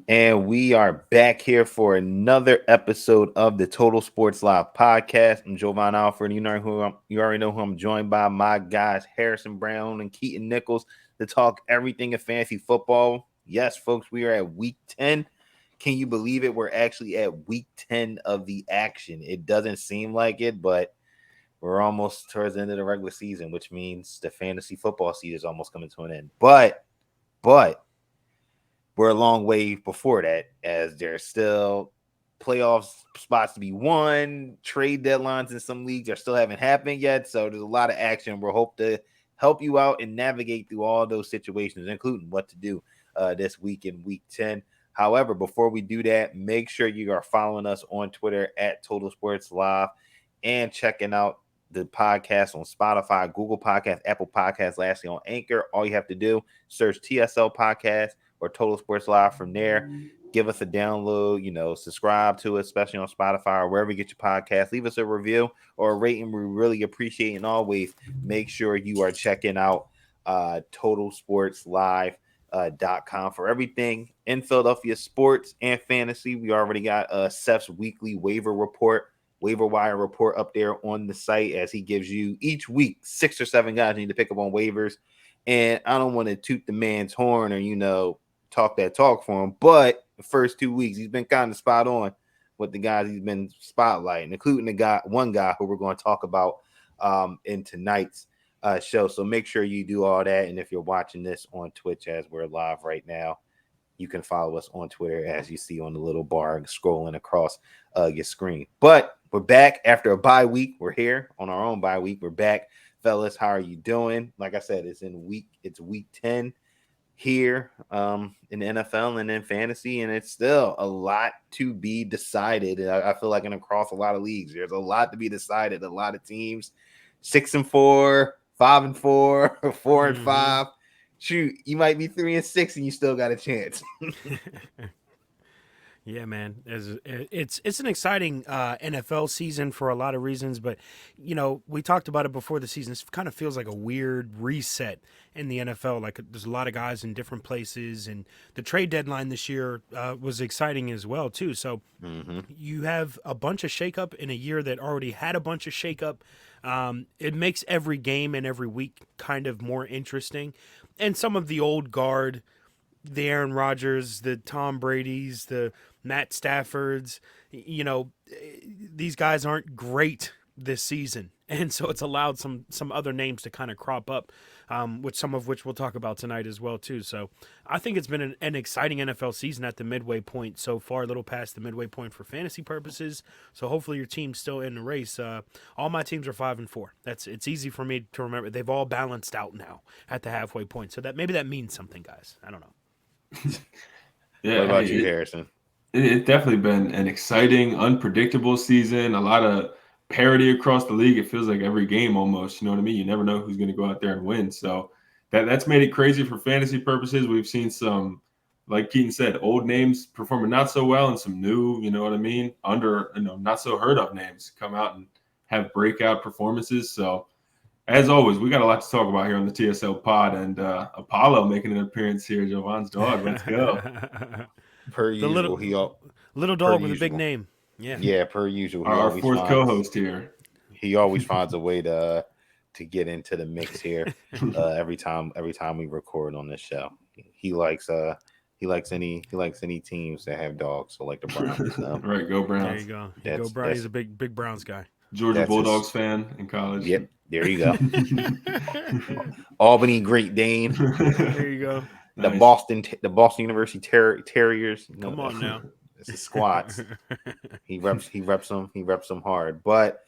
And we are back here for another episode of the Total Sports Live podcast. I'm Jovan Alford. You already know who I'm joined by. My guys Harrison Brown and Keaton Nichols to talk everything in fantasy football. Yes, folks, we are at week 10. Can you believe it? We're actually at week 10 of the action. It doesn't seem like it, but we're almost towards the end of the regular season, which means the fantasy football season is almost coming to an end. But we're a long way before that, as there's still playoff spots to be won. Trade deadlines in some leagues are still haven't happened yet, so there's a lot of action. We'll hope to help you out and navigate through all those situations, including what to do this week in week 10. However, before we do that, make sure you are following us on Twitter at Total Sports Live and checking out the podcast on Spotify, Google Podcasts, Apple Podcasts, lastly on Anchor. All you have to do, search TSL Podcast or Total Sports Live from there. Give us a download, subscribe to us, especially on Spotify or wherever you get your podcast. Leave us a review or a rating. We really appreciate it. And always make sure you are checking out totalsportslive.com for everything in Philadelphia sports and fantasy. We already got Seth's weekly waiver wire report up there on the site, as he gives you each week 6 or 7 guys you need to pick up on waivers. And I don't want to toot the man's horn or talk that talk for him, but the first 2 weeks he's been kind of spot on with the guys he's been spotlighting, including one guy who we're going to talk about in tonight's show. So make sure you do all that. And if you're watching this on Twitch as we're live right now, you can follow us on Twitter, as you see on the little bar scrolling across your screen. But we're back after a bye week. We're here on our own bye week. We're back, fellas. How are you doing? Like I said, it's week 10 here in the NFL and in fantasy, and it's still a lot to be decided. And I feel like across a lot of leagues, there's a lot to be decided. A lot of teams, 6-4, 5-4, 4-5. Shoot, you might be 3-6, and you still got a chance. Yeah, man, it's an exciting NFL season for a lot of reasons, but we talked about it before the season. It kind of feels like a weird reset in the NFL. Like there's a lot of guys in different places, and the trade deadline this year was exciting as well too. So you have a bunch of shakeup in a year that already had a bunch of shakeup. It makes every game and every week kind of more interesting, and some of the old guard, the Aaron Rodgers, the Tom Brady's, the Matt Stafford's, these guys aren't great this season. And so it's allowed some other names to kind of crop up, some of which we'll talk about tonight as well too. So I think it's been an exciting NFL season at the midway point so far, a little past the midway point for fantasy purposes. So hopefully your team's still in the race. All my teams are 5-4. It's easy for me to remember. They've all balanced out now at the halfway point. So that means something, guys. I don't know. Yeah, what about you, Harrison? It's definitely been an exciting, unpredictable season. A lot of parity across the league. It feels like every game almost. You know what I mean? You never know who's going to go out there and win. So that's made it crazy for fantasy purposes. We've seen some, like Keaton said, old names performing not so well, and some new, you know what I mean, not so heard of names come out and have breakout performances. So as always, we got a lot to talk about here on the TSL pod, and Apollo making an appearance here. Jovan's dog. Let's go. Per usual, little dog with a big name. Yeah, per usual. Our fourth co-host here. He always finds a way to get into the mix here. Every time we record on this show, he likes any teams that have dogs. So like the Browns. Right, go Browns. There you go. Go Browns. He's a big Browns guy. Georgia Bulldogs fan in college. Yep, there you go. Albany Great Dane. There you go. The nice. Boston University Terriers. Come on now. It's the squats. He reps them hard. But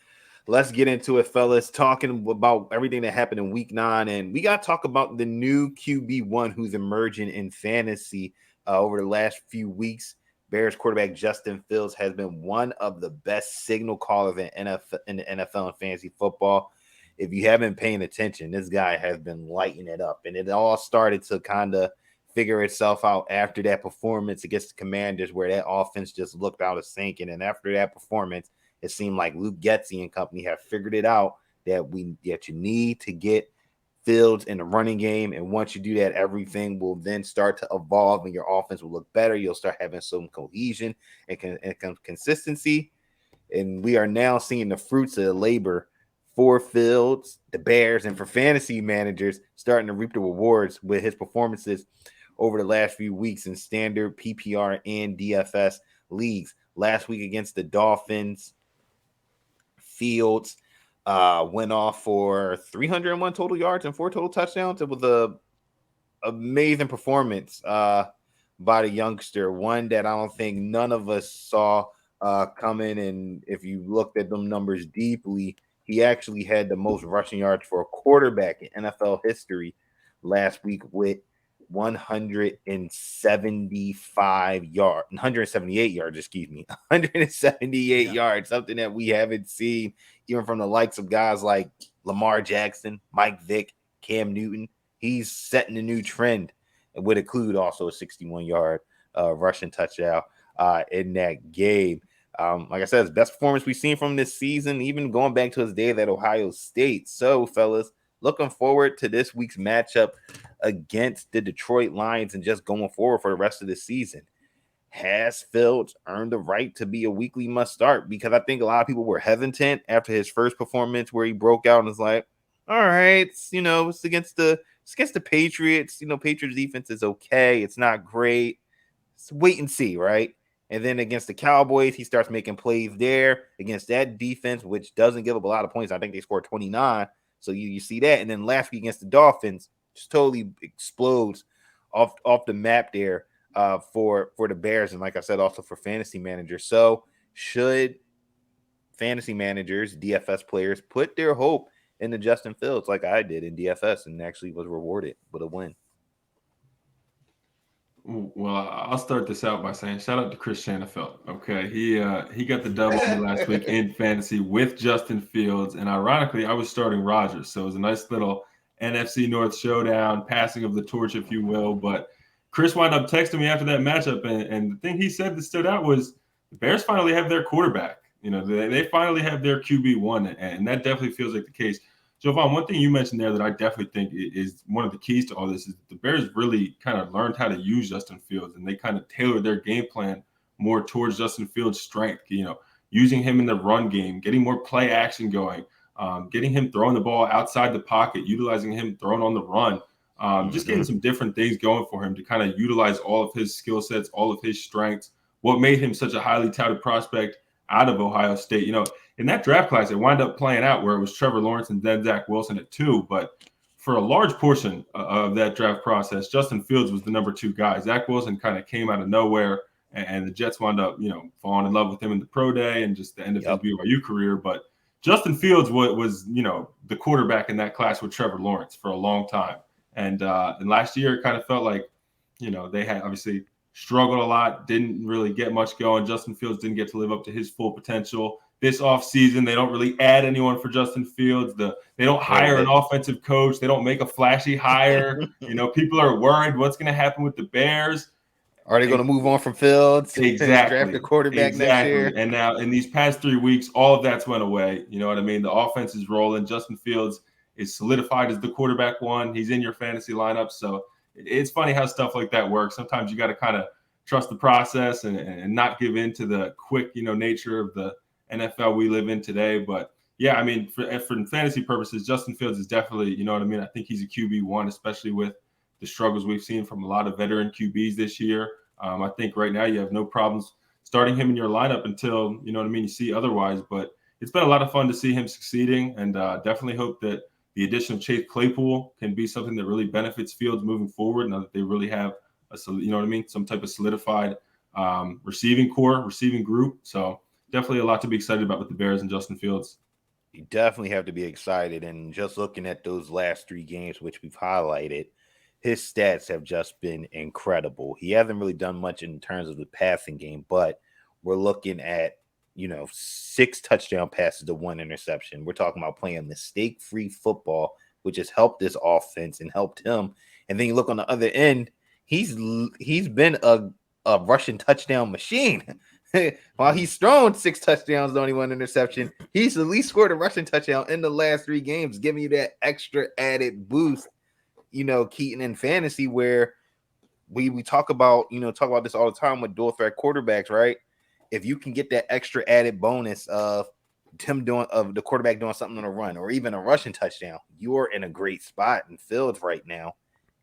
let's get into it, fellas. Talking about everything that happened in week 9, and we got to talk about the new QB1 who's emerging in fantasy over the last few weeks. Bears quarterback Justin Fields has been one of the best signal callers in the NFL and fantasy football. If you haven't been paying attention, this guy has been lighting it up, and it all started to kind of figure itself out after that performance against the Commanders, where that offense just looked out of sync. And then after that performance, it seemed like Luke Getsy and company have figured it out that you need to get Fields in the running game. And once you do that, everything will then start to evolve and your offense will look better. You'll start having some cohesion and consistency. And we are now seeing the fruits of the labor for Fields, the Bears, and for fantasy managers starting to reap the rewards with his performances over the last few weeks in standard PPR and DFS leagues. Last week against the Dolphins, Fields went off for 301 total yards and 4 total touchdowns. It was a amazing performance by the youngster, one that I don't think none of us saw coming. And if you looked at them numbers deeply, he actually had the most rushing yards for a quarterback in NFL history last week with 178 yards, excuse me, 178 yards, something that we haven't seen even from the likes of guys like Lamar Jackson, Mike Vick, Cam Newton. He's setting a new trend and would include also a 61-yard rushing touchdown in that game. Like I said, it's the best performance we've seen from this season, even going back to his days at Ohio State. So, fellas, looking forward to this week's matchup against the Detroit Lions and just going forward for the rest of the season. Has Fields earned the right to be a weekly must start? Because I think a lot of people were hesitant after his first performance where he broke out and was like, all right, it's against the Patriots. Patriots defense is okay. It's not great. It's wait and see, right? And then against the Cowboys, he starts making plays there against that defense, which doesn't give up a lot of points. I think they scored 29. So you see that. And then last week against the Dolphins, just totally explodes off the map there for the Bears. And like I said, also for fantasy managers. So should fantasy managers, DFS players, put their hope into Justin Fields like I did in DFS and actually was rewarded with a win? Well, I'll start this out by saying shout out to Chris Shanafelt. Okay, he got the dub on me last week in fantasy with Justin Fields, and ironically, I was starting Rodgers, so it was a nice little NFC North showdown, passing of the torch, if you will. But Chris wound up texting me after that matchup, and the thing he said that stood out was the Bears finally have their quarterback. They finally have their QB1, and that definitely feels like the case. Jovan, one thing you mentioned there that I definitely think is one of the keys to all this is the Bears really kind of learned how to use Justin Fields, and they kind of tailored their game plan more towards Justin Fields' strength. Using him in the run game, getting more play action going, getting him throwing the ball outside the pocket, utilizing him throwing on the run, just getting some different things going for him to kind of utilize all of his skill sets, all of his strengths. What made him such a highly touted prospect out of Ohio State? In that draft class, it wound up playing out where it was Trevor Lawrence and then Zach Wilson at 2. But for a large portion of that draft process, Justin Fields was the number 2 guy. Zach Wilson kind of came out of nowhere, and the Jets wound up, falling in love with him in the pro day and just the end of his BYU career. But Justin Fields was the quarterback in that class with Trevor Lawrence for a long time. And last year, it kind of felt like, they had obviously struggled a lot, didn't really get much going. Justin Fields didn't get to live up to his full potential. This offseason, they don't really add anyone for Justin Fields. They don't hire an offensive coach. They don't make a flashy hire. People are worried what's going to happen with the Bears. Are they going to move on from Fields? Exactly. Draft a quarterback next year? And now in these past 3 weeks, all of that's went away. You know what I mean? The offense is rolling. Justin Fields is solidified as the quarterback 1. He's in your fantasy lineup. So it's funny how stuff like that works. Sometimes you got to kind of trust the process and not give in to the quick, nature of the NFL we live in today. But yeah, I mean, for fantasy purposes, Justin Fields is definitely, I think he's a QB1, especially with the struggles we've seen from a lot of veteran QBs this year. I think right now you have no problems starting him in your lineup until, you see otherwise. But it's been a lot of fun to see him succeeding, and definitely hope that the addition of Chase Claypool can be something that really benefits Fields moving forward, now that they really have some type of solidified receiving group. So definitely a lot to be excited about with the Bears and Justin Fields. You definitely have to be excited. And just looking at those last 3 games, which we've highlighted, his stats have just been incredible. He hasn't really done much in terms of the passing game, but we're looking at, 6 touchdown passes to 1 interception. We're talking about playing mistake-free football, which has helped this offense and helped him. And then you look on the other end, he's been a rushing touchdown machine. while he's thrown 6 touchdowns, only 1 interception, he's at least scored a rushing touchdown in the last 3 games, giving you that extra added boost, Keaton, in fantasy, where we talk about, talk about this all the time with dual threat quarterbacks, right? If you can get that extra added bonus of the quarterback doing something on a run or even a rushing touchdown, you're in a great spot. And Fields right now,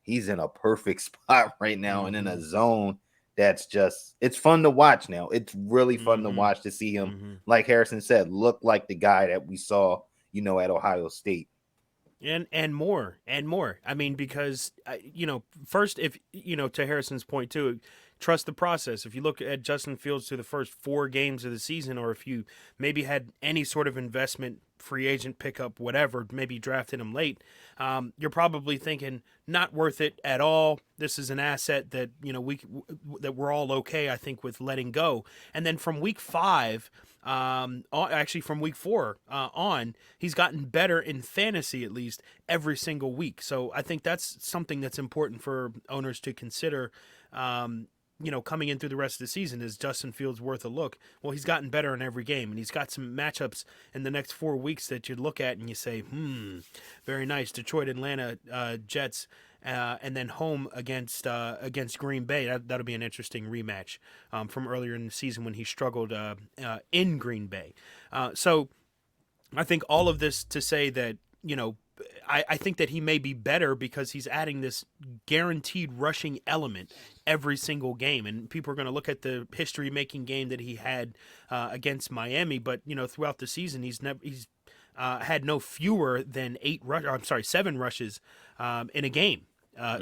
he's in a perfect spot right now and in a zone that's just, it's fun to watch now. It's really fun to watch, to see him, like Harrison said, look like the guy that we saw, at Ohio State. And more. I mean, because first, if to Harrison's point too, trust the process. If you look at Justin Fields through the first 4 games of the season, or if you maybe had any sort of investment, free agent pickup, whatever, maybe drafted him late, you're probably thinking not worth it at all. This is an asset that that we're all okay, I think, with letting go. And then from week 5. Actually, from week 4 on, he's gotten better in fantasy, at least every single week. So I think that's something that's important for owners to consider. Coming in through the rest of the season, is Justin Fields worth a look? Well, he's gotten better in every game, and he's got some matchups in the next 4 weeks that you look at and you say, very nice. Detroit, Atlanta, Jets. And then home against Green Bay. That'll be an interesting rematch from earlier in the season when he struggled in Green Bay. So I think all of this to say that, I think that he may be better because he's adding this guaranteed rushing element every single game. And people are going to look at the history-making game that he had against Miami. But, throughout the season, he's had no fewer than 7 rushes in a game.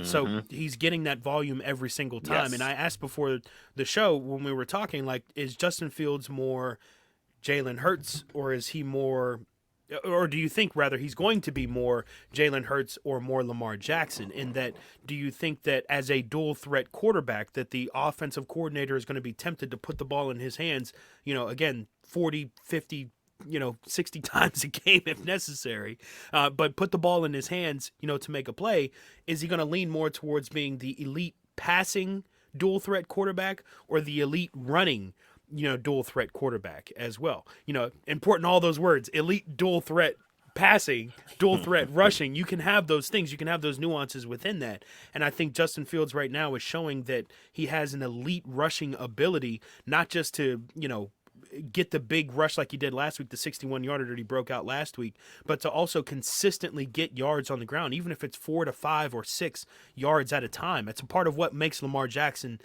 So he's getting that volume every single time. Yes. And I asked before the show when we were talking, like, is Justin Fields more Jalen Hurts, or is he more, or do you think rather he's going to be more Jalen Hurts or more Lamar Jackson? In that, do you think that as a dual threat quarterback that the offensive coordinator is going to be tempted to put the ball in his hands, again, 40, 50, 60 times a game if necessary, but put the ball in his hands, to make a play? Is he going to lean more towards being the elite passing dual threat quarterback or the elite running, dual threat quarterback as well? Important, all those words: elite dual threat passing, dual threat rushing. You can have those things. You can have those nuances within that. And I think Justin Fields right now is showing that he has an elite rushing ability, not just to, get the big rush like he did last week, the 61-yarder that he broke out last week, but to also consistently get yards on the ground, even if it's 4 to 5 or 6 yards at a time. It's a part of what makes Lamar Jackson,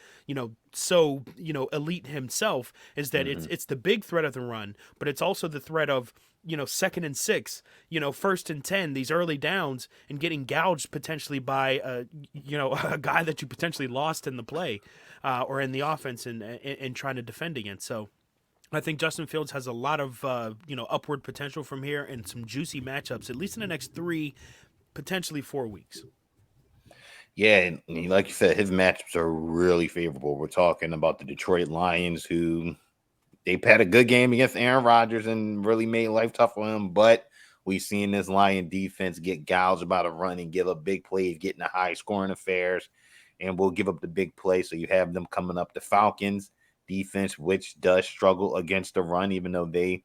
so, elite himself, is that it's the big threat of the run, but it's also the threat of, 2nd and 6, 1st and 10, these early downs, and getting gouged potentially by, a guy that you potentially lost in the play or in the offense and trying to defend against. So I think Justin Fields has a lot of upward potential from here and some juicy matchups, at least in the next 3, potentially 4 weeks. Yeah, and like you said, his matchups are really favorable. We're talking about the Detroit Lions, who they've had a good game against Aaron Rodgers and really made life tough for him, but we've seen this Lion defense get gouged by the run and give up big plays, getting the high scoring affairs, and we'll give up the big play. So you have them coming up, the Falcons defense, which does struggle against the run, even though they,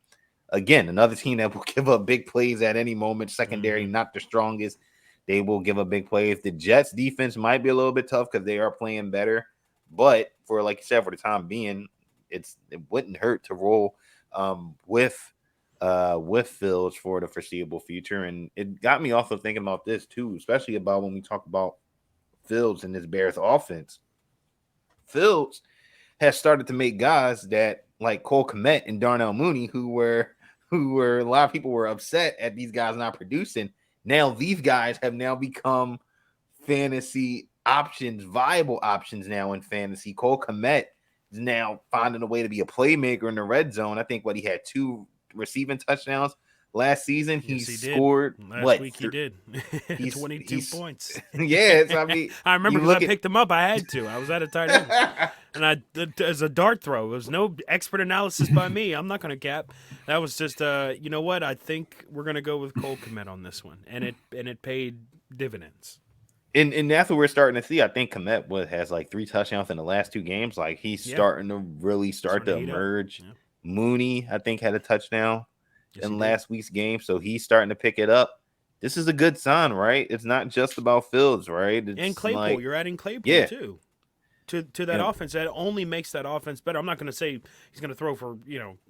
again, another team that will give up big plays at any moment. Secondary, not the strongest. They will give up big plays. The Jets defense might be a little bit tough because they are playing better, but for, like you said, for the time being, it wouldn't hurt to roll with Fields for the foreseeable future. And it got me also thinking about this too, especially about when we talk about Fields and this Bears offense. Fields has started to make guys that, like Cole Kmet and Darnell Mooney, who were a lot of people were upset at these guys not producing. Now these guys have now become fantasy options, viable options now in fantasy. Cole Kmet is now finding a way to be a playmaker in the red zone. I think he had 2 receiving touchdowns last season. Yes, he did. Scored last week. He did 22 points. Yeah, I mean, I remember because I picked him up. I had to. I was at a tight end, and as a dart throw. It was no expert analysis by me. I'm not going to cap. That was just you know what? I think we're going to go with Cole Kmet on this one, and it paid dividends. And that's what we're starting to see. I think Komet has like 3 touchdowns in the last 2 games. Like he's Yeah, starting to really start starting to to heat up. emerge. Yeah. Mooney, I think, had a touchdown Yes, he in did. last week's game, so he's starting to pick it up. This is a good sign, right? It's not just about Fields, right? And It's Claypool, like, you're adding Claypool yeah, too. To that and offense, that only makes that offense better. I'm not going to say he's going to throw for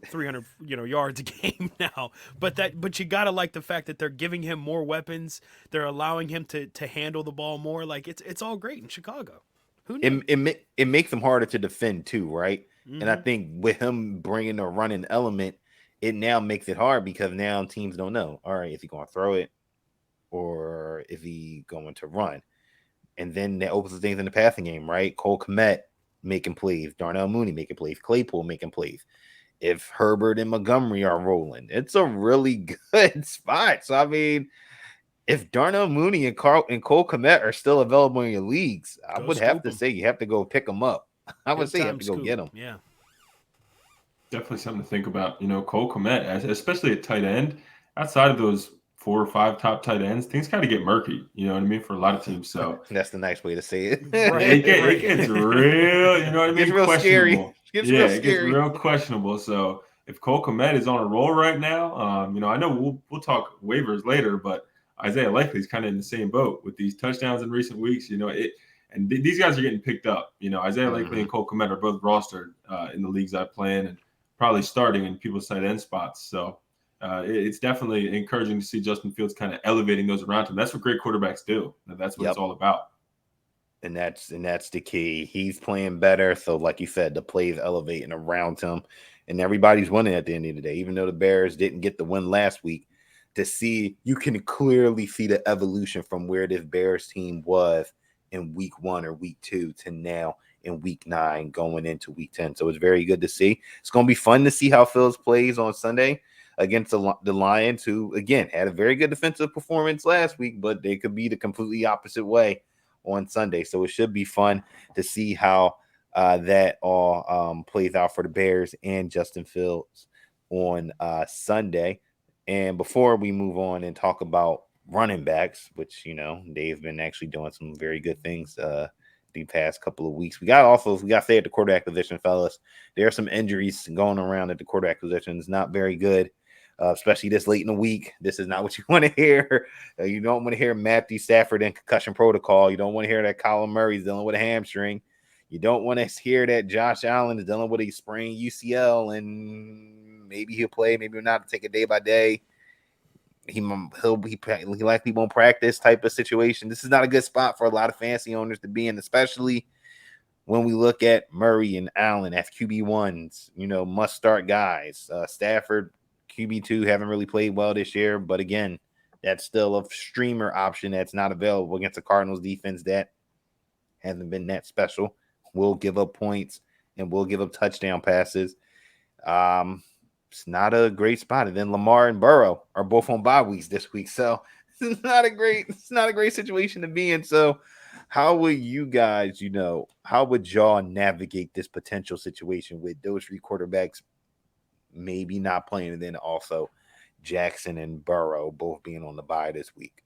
300 yards a game now, but you got to like the fact that they're giving him more weapons. They're allowing him to handle the ball more. Like it's all great in Chicago. Who knew? it makes him harder to defend too, right? And I Mm-hmm. think with him bringing a running element, it now makes it hard because now teams don't know. All right, is he going to throw it or is he going to run? And then that opens things in the passing game, right? Cole Kmet making plays, Darnell Mooney making plays, Claypool making plays. If Herbert and Montgomery are rolling, it's a really good spot. So I mean, if Darnell Mooney and Cole Kmet are still available in your leagues, I Go would have scoop to him. say you have to go pick them up. I would Big say you have time to go scoop. get them. Yeah. Definitely something to think about. Cole Kmet, especially at tight end, outside of those 4 or 5 top tight ends, things kind of get murky. You know what I mean, for a lot of teams. So That's the nice way to say it. Right. it Right. gets real. You know what I It gets mean, real scary. questionable. It gets Yeah, real it gets scary. real questionable. So if Cole Kmet is on a roll right now, I know we'll talk waivers later, but Isaiah Likely's kind of in the same boat with these touchdowns in recent weeks. And these guys are getting picked up. Isaiah Likely Mm-hmm. and Cole Kmet are both rostered in the leagues I play in, and probably starting in people's tight end spots. So it's definitely encouraging to see Justin Fields kind of elevating those around him. That's what great quarterbacks do. That's what it's Yep. all about. And that's the key. He's playing better. So, like you said, the plays elevating around him, and everybody's winning at the end of the day. Even though the Bears didn't get the win last week, to see you can clearly see the evolution from where this Bears team was in week 1 or week 2 to now in week 9 going into week 10. So it's very good to see. It's going to be fun to see how Phillips plays on Sunday against the Lions, who again had a very good defensive performance last week, but they could be the completely opposite way on Sunday. So it should be fun to see how that all plays out for the Bears and Justin Fields on Sunday. And before we move on and talk about running backs, which they've been actually doing some very good things the past couple of weeks. We got to say at the quarterback position, fellas, there are some injuries going around at the quarterback position. It's not very good. Especially this late in the week. This is not what you want to hear. You don't want to hear Matthew Stafford in concussion protocol. You don't want to hear that Kyler Murray's dealing with a hamstring. You don't want to hear that Josh Allen is dealing with a sprained UCL and maybe he'll play, maybe not. Take it day by day. He likely won't practice type of situation. This is not a good spot for a lot of fantasy owners to be in, especially when we look at Murray and Allen as QB1s, must start guys. Stafford, QB2, haven't really played well this year, but again, that's still a streamer option that's not available against the Cardinals defense that hasn't been that special. Will give up points and will give up touchdown passes. It's not a great spot. And then Lamar and Burrow are both on bye weeks this week, so it's not a great situation to be in. So how would you guys, how would y'all navigate this potential situation with those 3 quarterbacks maybe not playing, and then also Jackson and Burrow both being on the bye this week?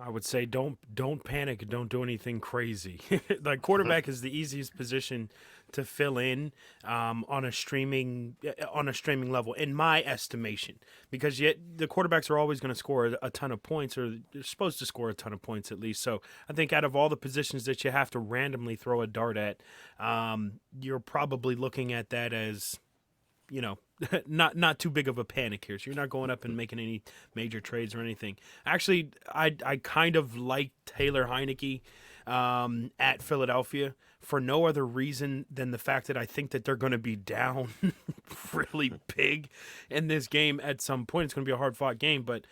I would say don't panic and don't do anything crazy. Like quarterback is the easiest position to fill in on a streaming level, in my estimation, because yet the quarterbacks are always going to score a ton of points, or they're supposed to score a ton of points at least. So I think out of all the positions that you have to randomly throw a dart at, you're probably looking at that as not too big of a panic here. So you're not going up and making any major trades or anything. Actually, I kind of like Taylor Heineke at Philadelphia for no other reason than the fact that I think that they're going to be down really big in this game at some point. It's going to be a hard fought game, but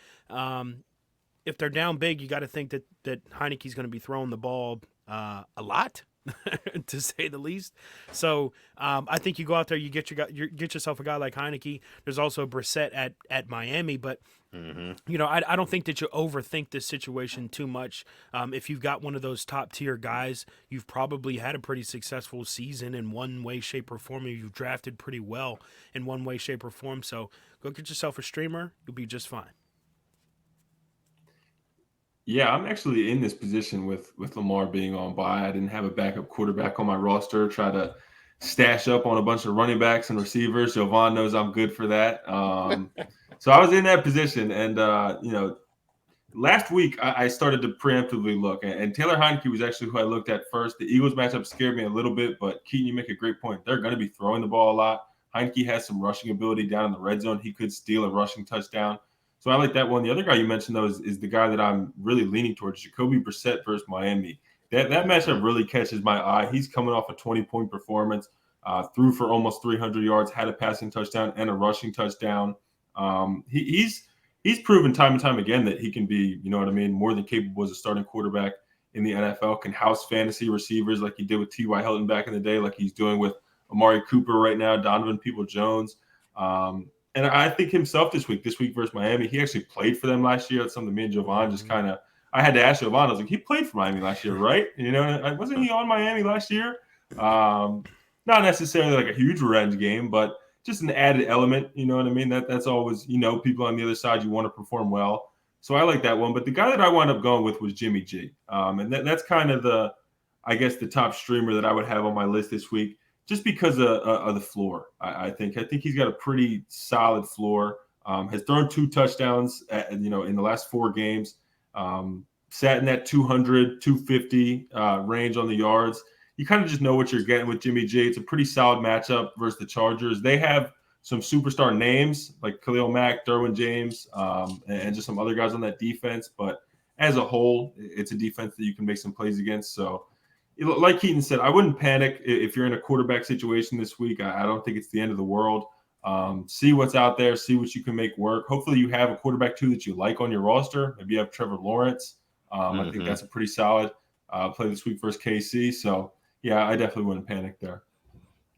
if they're down big, you got to think that Heineke's going to be throwing the ball a lot. To say the least. So I think you go out there, you get yourself a guy like Heineke. There's also Brissett at Miami, but I don't think that you overthink this situation too much. If you've got one of those top tier guys, you've probably had a pretty successful season in one way, shape, or form. You've drafted pretty well in one way, shape, or form. So go get yourself a streamer. You'll be just fine. Yeah, I'm actually in this position with Lamar being on bye. I didn't have a backup quarterback on my roster. Try to stash up on a bunch of running backs and receivers. Jovan knows I'm good for that. So I was in that position, and last week I started to preemptively look, and Taylor Heineke was actually who I looked at first. The Eagles matchup scared me a little bit, but Keaton, you make a great point. They're going to be throwing the ball a lot. Heineke has some rushing ability down in the red zone. He could steal a rushing touchdown. So I like that one. The other guy you mentioned, though, is the guy that I'm really leaning towards, Jacoby Brissett versus Miami. That matchup really catches my eye. He's coming off a 20-point performance, threw for almost 300 yards, had a passing touchdown and a rushing touchdown. He's proven time and time again that he can be, you know what I mean, more than capable as a starting quarterback in the NFL, can house fantasy receivers like he did with T.Y. Hilton back in the day, like he's doing with Amari Cooper right now, Donovan Peoples-Jones. And I think himself this week versus Miami, he actually played for them last year. That's something me and Jovan just kind of, I had to ask Jovan, I was like, he played for Miami last year, right? You know, wasn't he on Miami last year? Not necessarily like a huge revenge game, but just an added element. You know what I mean? That's always, people on the other side, you want to perform well. So I like that one. But the guy that I wound up going with was Jimmy G. And that's kind of I guess, the top streamer that I would have on my list this week, just because of the floor. I think he's got a pretty solid floor. Has thrown 2 touchdowns, in the last 4 games. Sat in that 200, 250 range on the yards. You kind of just know what you're getting with Jimmy G. It's a pretty solid matchup versus the Chargers. They have some superstar names like Khalil Mack, Derwin James, and just some other guys on that defense. But as a whole, it's a defense that you can make some plays against. So, like Keaton said, I wouldn't panic if you're in a quarterback situation this week. I don't think it's the end of the world. See what's out there, see what you can make work. Hopefully you have a quarterback too that you like on your roster. Maybe you have Trevor Lawrence. I think that's a pretty solid play this week versus KC. So, yeah, I definitely wouldn't panic there.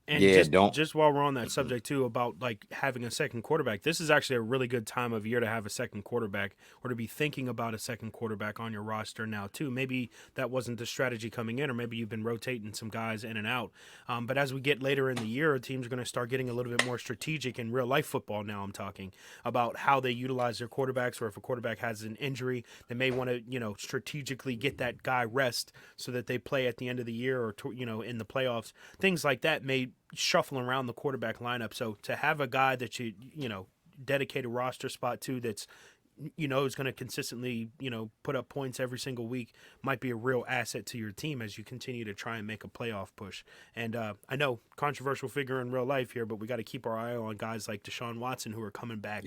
And Yeah, just don't. just while we're on that subject too, about like having a second quarterback, this is actually a really good time of year to have a second quarterback, or to be thinking about a second quarterback on your roster now too. Maybe that wasn't the strategy coming in, or maybe you've been rotating some guys in and out. But as we get later in the year, teams are going to start getting a little bit more strategic in real life football. Now I'm talking about how they utilize their quarterbacks, or if a quarterback has an injury, they may want to strategically get that guy rest so that they play at the end of the year, or in the playoffs. Things like that may shuffle around the quarterback lineup. So to have a guy that dedicate a roster spot to, that's is going to consistently put up points every single week, might be a real asset to your team as you continue to try and make a playoff push. And I know, controversial figure in real life here, but we got to keep our eye on guys like Deshaun Watson, who are coming back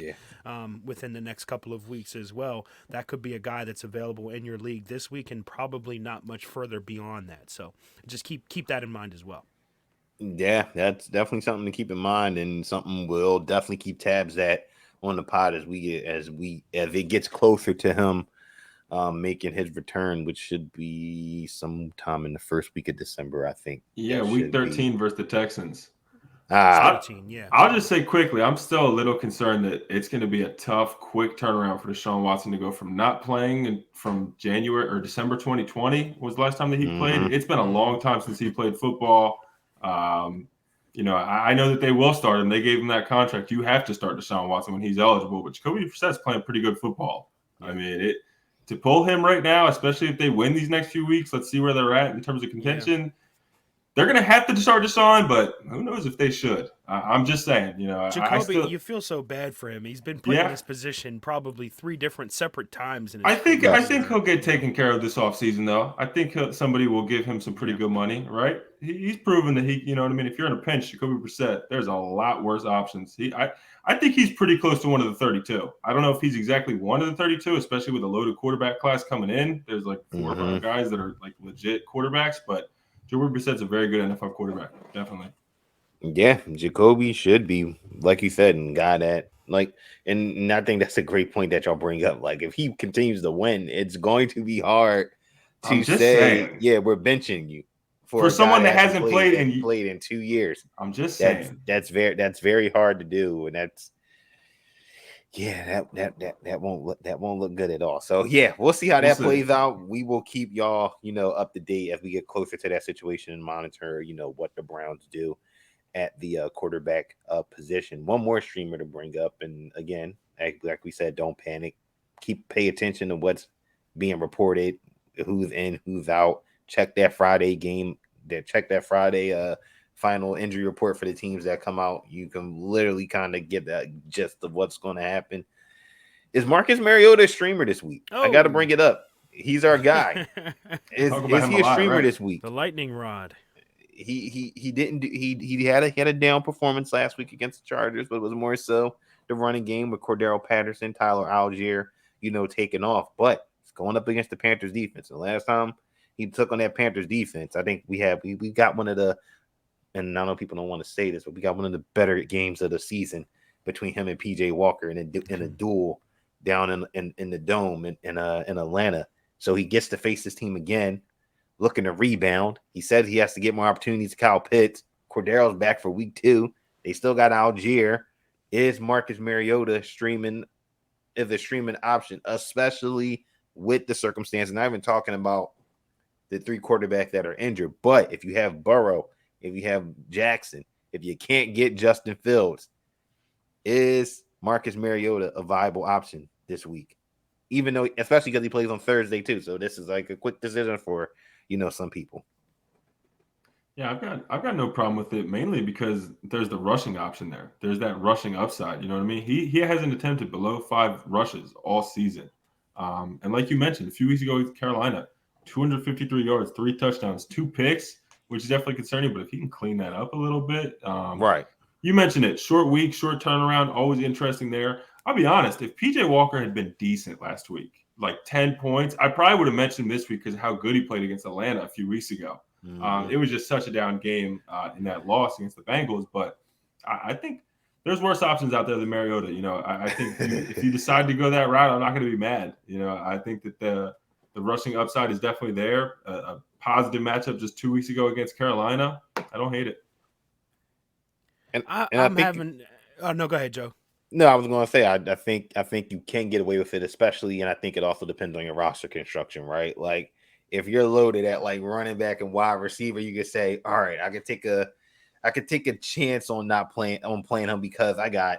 within the next couple of weeks as well. That could be a guy that's available in your league this week, and probably not much further beyond that. So just keep that in mind as well. Yeah, that's definitely something to keep in mind, and something we'll definitely keep tabs at on the pod as it gets closer to him making his return, which should be sometime in the first week of December, I think. Yeah, That week should 13 be. versus the Texans. It's Ah, 13, yeah. I'll just say quickly, I'm still a little concerned that it's going to be a tough, quick turnaround for Deshaun Watson to go from not playing from January or December 2020 was the last time that he played. It's been a long time since he played football. I know that they will start him. They gave him that contract. You have to start Deshaun Watson when he's eligible. But Jacoby Brissett's playing pretty good football. Yeah. I mean, to pull him right now, especially if they win these next few weeks, let's see where they're at in terms of contention. Yeah. They're going to have to start Deshaun, but who knows if they should. I'm just saying, Jacoby, you feel so bad for him. He's been put in this position probably 3 different separate times. I think he'll get taken care of this offseason, though. I think somebody will give him some pretty good money, right? He's proven that he, if you're in a pinch, Jacoby Brissett, there's a lot worse options. I think he's pretty close to one of the 32. I don't know if he's exactly one of the 32, especially with a loaded quarterback class coming in. There's like 4 or 5 guys that are like legit quarterbacks, but Jacoby Brissett's a very good NFL quarterback, definitely. Yeah, Jacoby should be, like you said, and guy that and I think that's a great point that y'all bring up. Like, if he continues to win, it's going to be hard to say, yeah, we're benching you for someone that hasn't played in 2 years. I'm just saying that's very hard to do, and that's that won't look good at all. So yeah, we'll see how that plays out. We will keep y'all up to date as we get closer to that situation and monitor what the Browns do at the quarterback position. One more streamer to bring up, and again, like we said, don't panic. Pay attention to what's being reported, who's in, who's out. Check that Friday game. Check that Friday final injury report for the teams that come out. You can literally kind of get that gist of what's going to happen. Is Marcus Mariota a streamer this week? I got to bring it up. He's our guy. Talk about Is him he a a lot, streamer right? this week? The lightning rod. He didn't do, he had a down performance last week against the Chargers, but it was more so the running game with Cordero Patterson, Tyler Algier, taking off. But it's going up against the Panthers defense. The last time he took on that Panthers defense, I think we got one of the, and I know people don't want to say this, but we got one of the better games of the season between him and PJ Walker in a duel down in the dome in Atlanta. So he gets to face this team again, looking to rebound. He said he has to get more opportunities to Kyle Pitts. Cordero's back for week 2. They still got Algier. Is Marcus Mariota streaming option, especially with the circumstance? Not even talking about the 3 quarterbacks that are injured, but if you have Burrow, if you have Jackson, if you can't get Justin Fields, is Marcus Mariota a viable option this week? Even though, especially because he plays on Thursday too, so this is like a quick decision for some people. Yeah, I've got no problem with it, mainly because there's the rushing option there. There's that rushing upside. You know what I mean? He hasn't attempted below 5 rushes all season. And like you mentioned, a few weeks ago with Carolina, 253 yards, 3 touchdowns, 2 picks, which is definitely concerning. But if he can clean that up a little bit, right. You mentioned it. Short week, short turnaround, always interesting there. I'll be honest, if PJ Walker had been decent last week, like 10 points, I probably would have mentioned this week because of how good he played against Atlanta a few weeks ago. It was just such a down game in that loss against the Bengals. But I think there's worse options out there than Mariota. I think if you decide to go that route, I'm not going to be mad. I think that the rushing upside is definitely there. A positive matchup just 2 weeks ago against Carolina. I don't hate it. I'm having. Oh no, go ahead, Joe. No, I was going to say I think you can get away with it, especially, and I think it also depends on your roster construction, right? Like if you're loaded at like running back and wide receiver, you can say, all right, I could take a chance on playing him because I got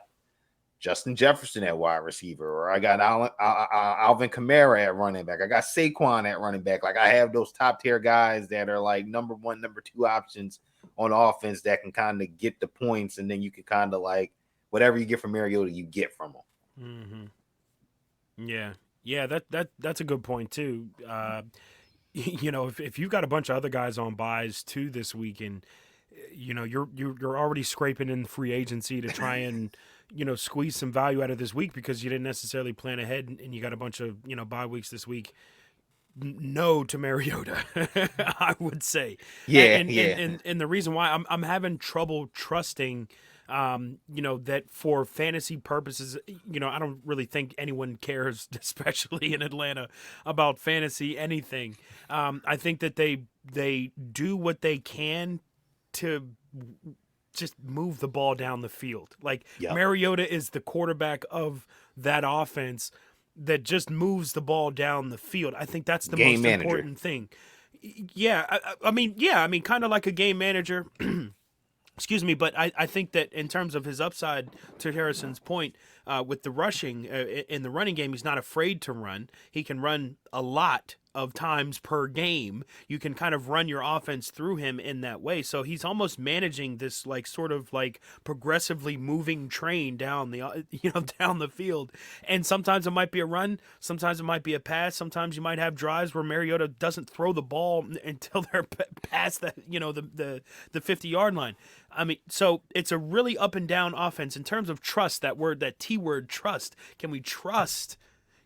Justin Jefferson at wide receiver, or I got Alvin Kamara at running back. I got Saquon at running back. Like I have those top tier guys that are like number 1, number 2 options on offense that can kind of get the points, and then you can kind of like whatever you get from Mariota, you get from him. Mm-hmm. Yeah, that's a good point too. If you've got a bunch of other guys on buys too this week, and you're already scraping in free agency to try and squeeze some value out of this week because you didn't necessarily plan ahead, and you got a bunch of bye weeks this week. No to Mariota, I would say. Yeah, and the reason why I'm having trouble trusting, that for fantasy purposes, I don't really think anyone cares, especially in Atlanta, about fantasy anything. I think that they do what they can to just move the ball down the field. Like Mariota is the quarterback of that offense that just moves the ball down the field. I think that's the most important thing. Yeah, I mean, kind of like a game manager. Excuse me, but I think that in terms of his upside, to Harrison's point, with the rushing in the running game, he's not afraid to run. He can run a lot of times per game. You can kind of run your offense through him in that way. So he's almost managing this like sort of like progressively moving train down the down the field. And sometimes it might be a run, sometimes it might be a pass, sometimes you might have drives where Mariota doesn't throw the ball until they're past the the 50-yard line. I mean, so it's a really up and down offense in terms of trust. That T word, trust. Can we trust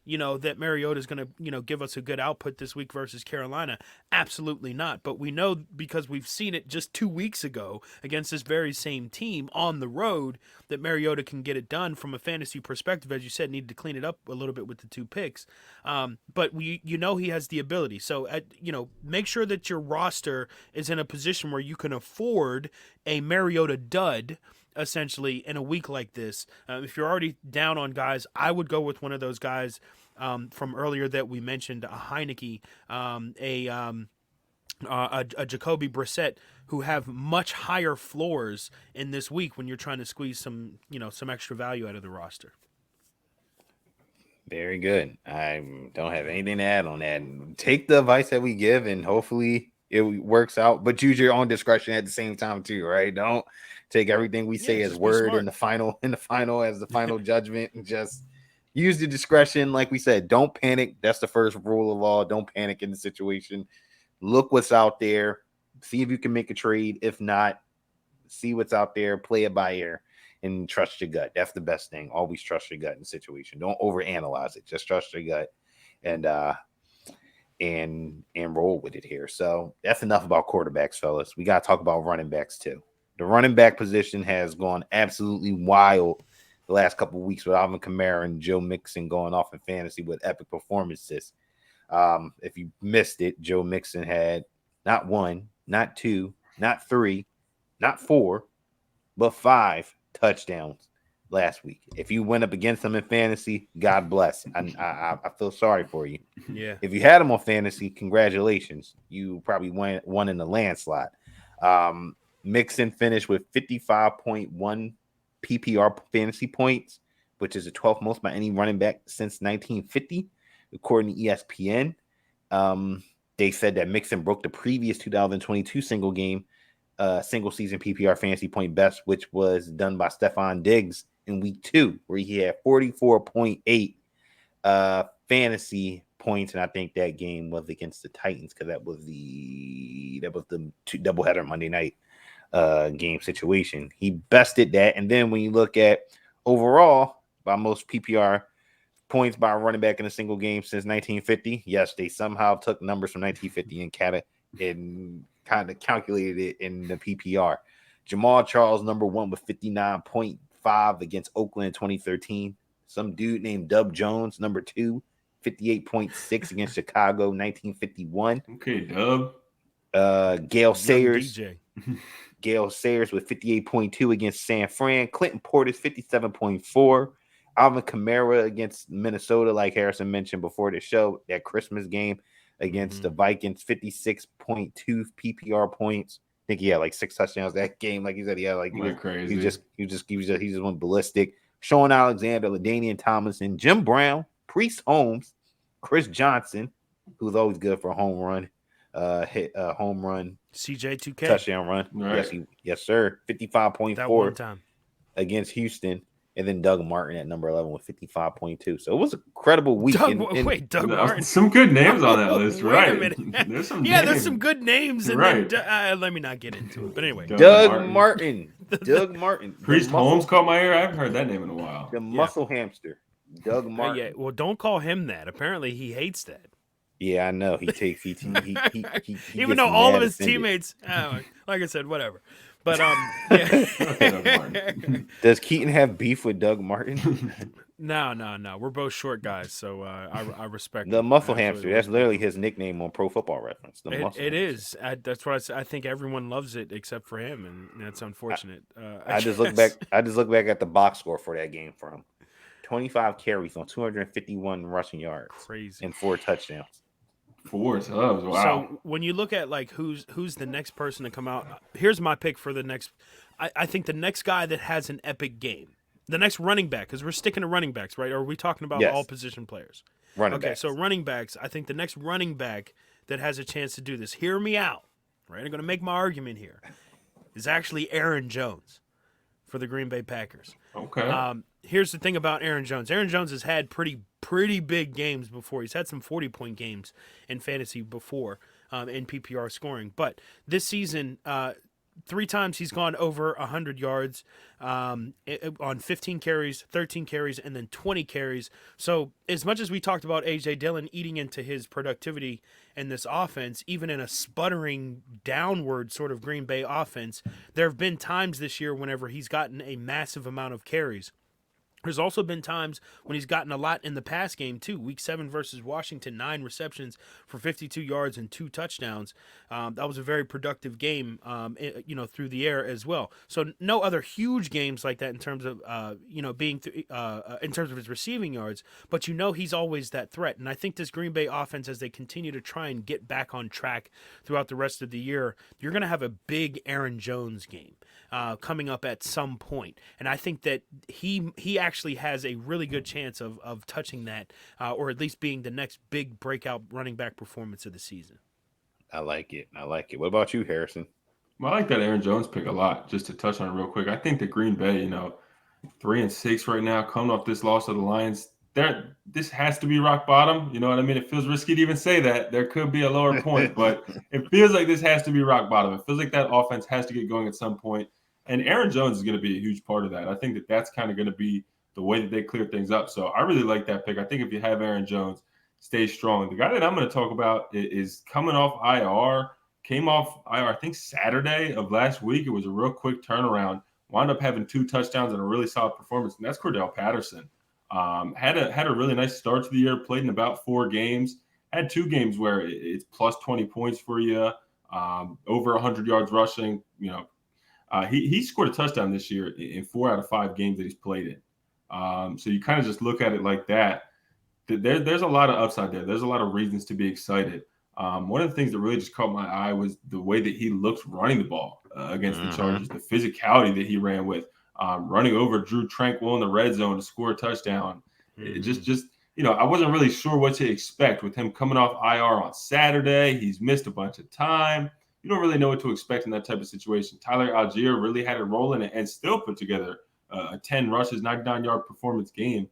that Mariota is going to, give us a good output this week versus Carolina? Absolutely not. But we know, because we've seen it just 2 weeks ago against this very same team on the road, that Mariota can get it done from a fantasy perspective. As you said, needed to clean it up a little bit with the 2 picks. But he has the ability. So, make sure that your roster is in a position where you can afford a Mariota dud, essentially, in a week like this. If you're already down on guys, I would go with one of those guys from earlier that we mentioned, a Heineke, a Jacoby Brissett, who have much higher floors in this week when you're trying to squeeze some extra value out of the roster. Very good. I don't have anything to add on that. Take the advice that we give, and hopefully it works out. But use your own discretion at the same time too, right? Don't take everything we Yeah, say as just be word in smart. the final as the final judgment, and just use the discretion. Like we said, don't panic. That's the first rule of law. Don't panic in the situation. Look what's out there. See if you can make a trade. If not, see what's out there. Play it by ear and trust your gut. That's the best thing. Always trust your gut in the situation. Don't overanalyze it. Just trust your gut and roll with it here. So that's enough about quarterbacks, fellas. We gotta talk about running backs too. The running back position has gone absolutely wild the last couple of weeks with Alvin Kamara and Joe Mixon going off in fantasy with epic performances. If you missed it, Joe Mixon had not one, not two, not three, not four, but 5 touchdowns last week. If you went up against them in fantasy, God bless. I feel sorry for you. Yeah. If you had him on fantasy, congratulations. You probably won in the landslide. Mixon finished with 55.1 PPR fantasy points, which is the 12th most by any running back since 1950, according to ESPN. They said that Mixon broke the previous 2022 single season PPR fantasy point best, which was done by Stephon Diggs in week 2, where he had 44.8 fantasy points, and I think that game was against the Titans because that was the doubleheader Monday night game situation. He bested that, and then when you look at overall by most PPR points by a running back in a single game since 1950, yes, they somehow took numbers from 1950 and kind of calculated it in the PPR. Jamal Charles, number 1 with 59.5 against Oakland in 2013. Some dude named Dub Jones, number 2, 58.6 against Chicago, 1951. Okay, Dub. Gale Young Sayers. DJ. Gale Sayers with 58.2 against San Fran. Clinton Portis, 57.4. Alvin Kamara against Minnesota, like Harrison mentioned before the show, that Christmas game against the Vikings, 56.2 PPR points. I think he had like 6 touchdowns that game. Like he said, he had like Crazy. he just went ballistic. Sean Alexander, LaDainian Tomlinson, Jim Brown, Priest Holmes, Chris Johnson, who's always good for a home run, home run, CJ2K. touchdown run. Right. Yes, sir. That one 55.4 time. against Houston. And then Doug Martin at number 11 with 55.2. So it was a credible week. Doug Martin. Some good names on that list, Wait right? a minute. There's some there's some good names. And right. then, let me not get into it. But anyway. Doug Martin. Doug Martin. Priest Holmes caught my ear. I haven't heard that name in a while. The muscle hamster. Doug Martin. Yeah, well, don't call him that. Apparently, he hates that. Yeah, I know. He Even though all of his teammates, like I said, whatever. But yeah. Does Keaton have beef with Doug Martin? No. We're both short guys, so I respect the him. muscle hamster. That's literally his nickname on Pro Football Reference. It is. That's why I think everyone loves it except for him, and that's unfortunate. I just look back. I just look back at the box score for that game for him. 25 carries on 251 rushing yards. Crazy. And 4 touchdowns. 4 tubs. Wow. So when you look at like who's the next person to come out, here's my pick for the next. I think the next guy that has an epic game, the next running back, because we're sticking to running backs, right? Or are we talking about all position players? Running backs. So running backs. I think the next running back that has a chance to do this, hear me out, right? I'm going to make my argument here, is actually Aaron Jones for the Green Bay Packers. Okay. Here's the thing about Aaron Jones. Aaron Jones has had pretty big games before. He's had some 40-point games in fantasy before in PPR scoring. But this season, 3 times he's gone over 100 yards on 15 carries, 13 carries, and then 20 carries. So as much as we talked about A.J. Dillon eating into his productivity in this offense, even in a sputtering downward sort of Green Bay offense, there have been times this year whenever he's gotten a massive amount of carries. There's also been times when he's gotten a lot in the pass game, too. Week 7 versus Washington, 9 receptions for 52 yards and 2 touchdowns. That was a very productive game, through the air as well. So no other huge games like that in terms of, in terms of his receiving yards. But he's always that threat. And I think this Green Bay offense, as they continue to try and get back on track throughout the rest of the year, you're going to have a big Aaron Jones game coming up at some point. And I think that he actually actually has a really good chance of touching that, or at least being the next big breakout running back performance of the season. I like it. I like it. What about you, Harrison? Well, I like that Aaron Jones pick a lot. Just to touch on it real quick, I think the Green Bay, 3-6 right now, coming off this loss of the Lions. This has to be rock bottom. You know what I mean? It feels risky to even say that. There could be a lower point, but it feels like this has to be rock bottom. It feels like that offense has to get going at some point. And Aaron Jones is going to be a huge part of that. I think that that's kind of going to be the way that they clear things up. So I really like that pick. I think if you have Aaron Jones, stay strong. The guy that I'm going to talk about is coming off IR, came off IR, I think Saturday of last week. It was a real quick turnaround, wound up having 2 touchdowns and a really solid performance, and that's Cordell Patterson. Had a really nice start to the year, played in about 4 games, had 2 games where it's plus 20 points for you, over 100 yards rushing. He scored a touchdown this year in 4 out of 5 games that he's played in. So you kind of just look at it like that. There's a lot of upside there. There's a lot of reasons to be excited. One of the things that really just caught my eye was the way that he looked running the ball against the Chargers, the physicality that he ran with, running over Drew Tranquil in the red zone to score a touchdown. It just I wasn't really sure what to expect with him coming off IR on Saturday. He's missed a bunch of time. You don't really know what to expect in that type of situation. Tyler Algier really had it rolling and still put together a 10 rushes, 99-yard performance game,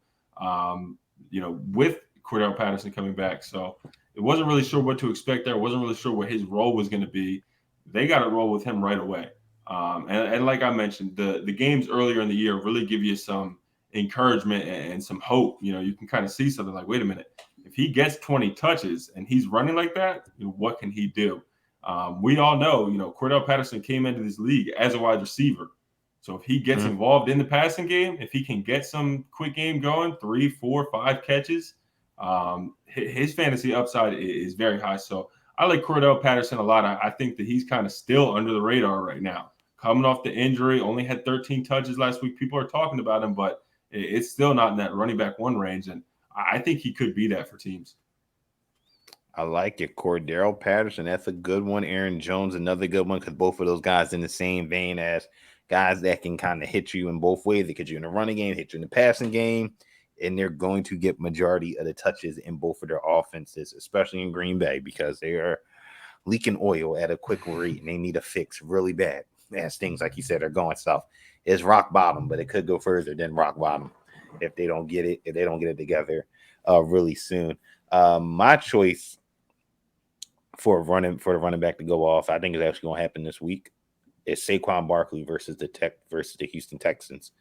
with Cordell Patterson coming back. So it wasn't really sure what to expect there. Wasn't really sure what his role was going to be. They got to roll with him right away. And like I mentioned, the games earlier in the year really give you some encouragement and some hope. You can kind of see something like, wait a minute, if he gets 20 touches and he's running like that, what can he do? We all know, Cordell Patterson came into this league as a wide receiver. So if he gets involved in the passing game, if he can get some quick game going, 3, 4, 5 catches, his fantasy upside is very high. So I like Cordell Patterson a lot. I think that he's kind of still under the radar right now. Coming off the injury, only had 13 touches last week. People are talking about him, but it's still not in that running back 1 range. And I think he could be that for teams. I like it. Cordell Patterson, that's a good one. Aaron Jones, another good one, because both of those guys in the same vein as guys that can kind of hit you in both ways. They hit you in the running game, hit you in the passing game, and they're going to get majority of the touches in both of their offenses, especially in Green Bay, because they are leaking oil at a quick rate and they need a fix really bad. As things, like you said, are going south. It's rock bottom, but it could go further than rock bottom if they don't get it together really soon. My choice for the running back to go off, I think is actually going to happen this week. It's Saquon Barkley versus the Houston Texans.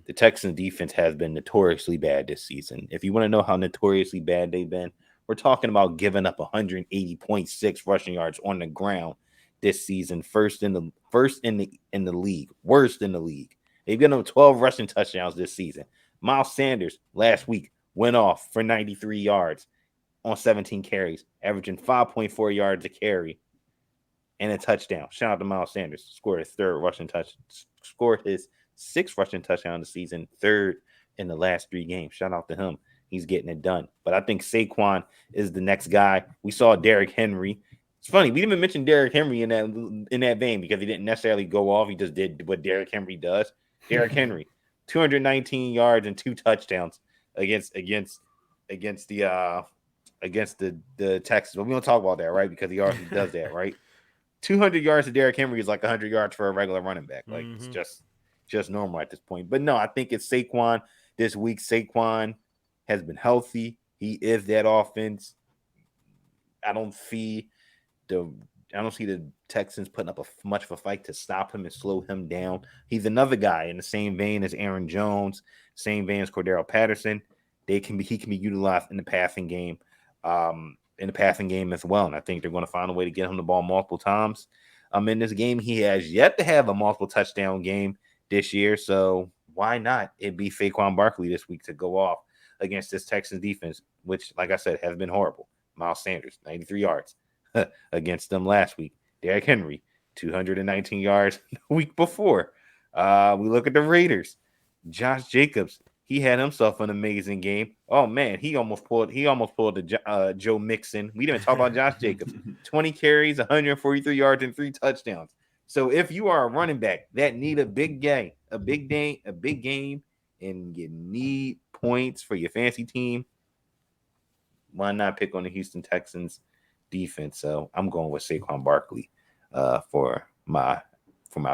The Texans defense has been notoriously bad this season. If you want to know how notoriously bad they've been, we're talking about giving up 180.6 rushing yards on the ground this season, worst in the league. They've given up 12 rushing touchdowns this season. Miles Sanders last week went off for 93 yards on 17 carries, averaging 5.4 yards a carry and a touchdown. Shout out to Miles Sanders. Scored his 6th rushing touchdown of the season, 3rd in the last 3 games. Shout out to him. He's getting it done. But I think Saquon is the next guy. We saw Derrick Henry. It's funny, we didn't even mention Derrick Henry in that vein because he didn't necessarily go off. He just did what Derrick Henry does. Derrick Henry, 219 yards and 2 touchdowns against the Texans. But we don't talk about that, right? Because he already does that, right? 200 yards to Derrick Henry is like 100 yards for a regular running back. Like it's just normal at this point. But no, I think it's Saquon this week. Saquon has been healthy. He is that offense. I don't see the Texans putting up much of a fight to stop him and slow him down. He's another guy in the same vein as Aaron Jones, same vein as Cordell Patterson. He can be utilized in the passing game, as well. And I think they're going to find a way to get him the ball multiple times. In this game, he has yet to have a multiple touchdown game this year. So why not? It'd be Saquon Barkley this week to go off against this Texans defense, which, like I said, has been horrible. Miles Sanders, 93 yards against them last week. Derrick Henry, 219 yards the week before. We look at the Raiders. Josh Jacobs, he had himself an amazing game. Oh man, he almost pulled the Joe Mixon. We didn't talk about Josh Jacobs. 20 carries, 143 yards, and 3 touchdowns. So if you are a running back that need a big game, and you need points for your fantasy team, why not pick on the Houston Texans defense? So I'm going with Saquon Barkley for my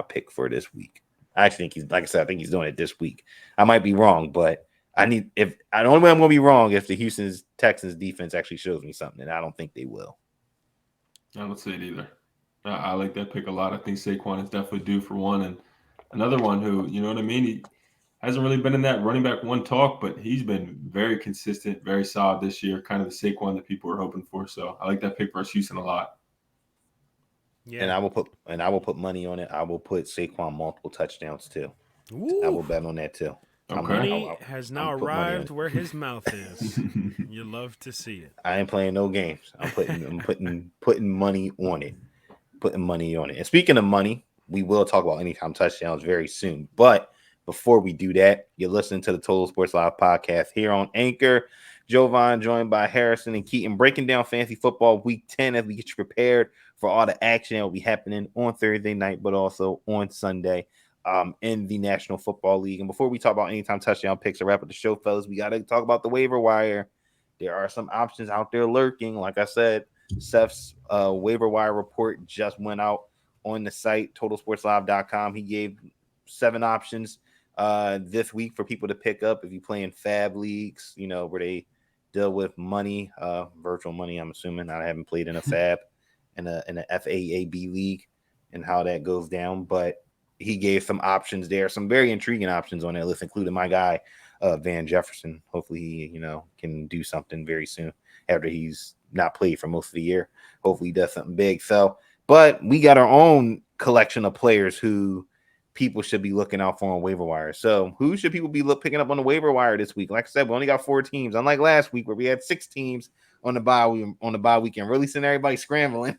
pick for this week. I actually think he's, like I said, I think he's doing it this week. I might be wrong, but the only way I'm going to be wrong if the Houston Texans defense actually shows me something, and I don't think they will. I don't see it either. I like that pick a lot. I think Saquon is definitely due for one, and another one who, you know what I mean, he hasn't really been in that running back one talk, but he's been very consistent, very solid this year. Kind of the Saquon that people were hoping for. So I like that pick versus Houston a lot. Yeah. And I will put money on it. I will put Saquon multiple touchdowns too. Ooh. I will bet on that too. Okay. Money has now arrived where his mouth is. You love to see it. I ain't playing no games. I'm putting money on it. Putting money on it. And speaking of money, we will talk about anytime touchdowns very soon. But before we do that, you're listening to the Total Sports Live podcast here on Anchor. Jovan joined by Harrison and Keaton, breaking down fantasy football week 10 as we get you prepared for all the action that will be happening on Thursday night, but also on Sunday in the National Football League. And before we talk about anytime touchdown picks or wrap up the show, fellas, we got to talk about the waiver wire. There are some options out there lurking. Like I said, Seth's waiver wire report just went out on the site, totalsportslive.com. He gave 7 options this week for people to pick up if you play in fab leagues, you know, where they deal with money, virtual money, I'm assuming. I haven't played in a fab in a FAAB league and how that goes down, but he gave some options there, some very intriguing options on that list, including my guy, Van Jefferson. Hopefully he, you know, can do something very soon after he's not played for most of the year. Hopefully he does something big. So, but we got our own collection of players who people should be looking out for on waiver wire. So who should people be picking up on the waiver wire this week? Like I said, we only got 4 teams, unlike last week where we had 6 teams on the bye weekend, really sent everybody scrambling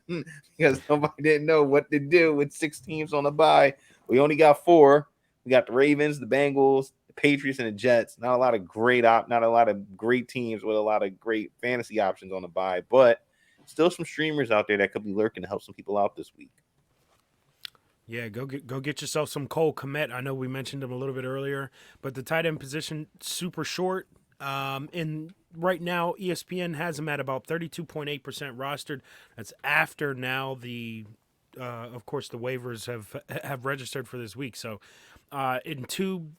because nobody didn't know what to do with 6 teams on the bye. We only got 4. We got the Ravens, the Bengals, the Patriots, and the Jets. Not a lot of great teams with a lot of great fantasy options on the bye, but still some streamers out there that could be lurking to help some people out this week. Yeah, go get yourself some Cole Kmet. I know we mentioned him a little bit earlier, but the tight end position super short. And right now, ESPN has him at about 32.8% rostered. That's after now of course, the waivers have registered for this week. So, in 2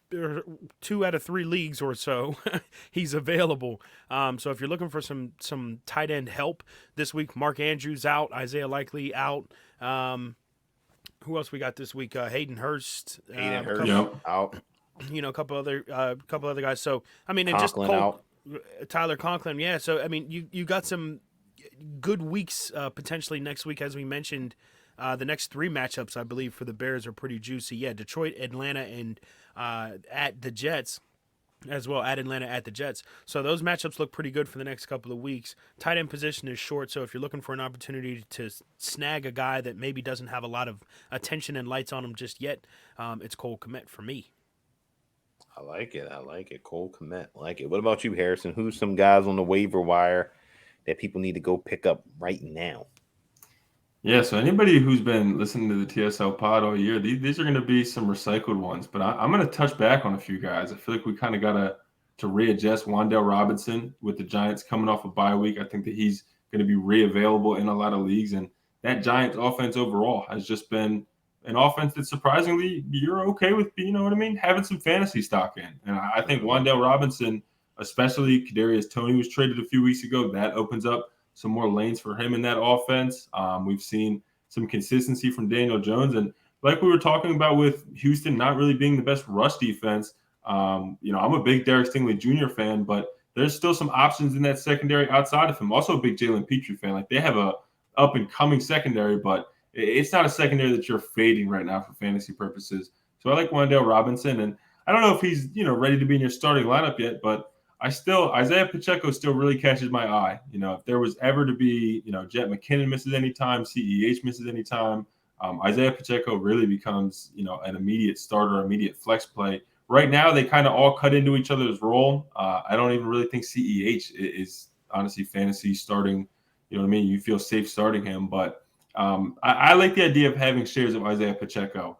out of 3 leagues or so, he's available. So if you're looking for some tight end help this week, Mark Andrews out, Isaiah Likely out. Who else we got this week? Hayden Hurst. Out. You know, a couple other guys. So I mean, and Conklin just out. Tyler Conklin. Yeah. So I mean, you got some good weeks potentially next week, as we mentioned. The next 3 matchups, I believe, for the Bears are pretty juicy. Yeah, Detroit, Atlanta, and at the Jets as well. At Atlanta, at the Jets. So those matchups look pretty good for the next couple of weeks. Tight end position is short, so if you're looking for an opportunity to snag a guy that maybe doesn't have a lot of attention and lights on him just yet, it's Cole Kmet for me. I like it. Cole Kmet. I like it. What about you, Harrison? Who's some guys on the waiver wire that people need to go pick up right now? Yeah, so anybody who's been listening to the TSL pod all year, these are going to be some recycled ones, but I'm going to touch back on a few guys. I feel like we kind of got to readjust. Wan'Dale Robinson with the Giants coming off a bye week. I think that he's going to be reavailable in a lot of leagues, and that Giants offense overall has just been an offense that surprisingly you're okay with, you know what I mean, having some fantasy stock in. And I think Wan'Dale Robinson, especially Kadarius Toney was traded a few weeks ago, that opens up some more lanes for him in that offense. We've seen some consistency from Daniel Jones. And like we were talking about with Houston not really being the best rush defense, you know, I'm a big Derek Stingley Jr. fan, but there's still some options in that secondary outside of him. Also a big Jalen Petrie fan. Like they have a up-and-coming secondary, but it's not a secondary that you're fading right now for fantasy purposes. So I like Wan'Dale Robinson. And I don't know if he's, you know, ready to be in your starting lineup yet, but Isaiah Pacheco still really catches my eye. You know, if there was ever to be, you know, Jet McKinnon misses any time, CEH misses any time, Isaiah Pacheco really becomes, you know, an immediate starter, immediate flex play. Right now, they kind of all cut into each other's role. I don't even really think CEH is honestly fantasy starting. You know what I mean? You feel safe starting him, but I like the idea of having shares of Isaiah Pacheco.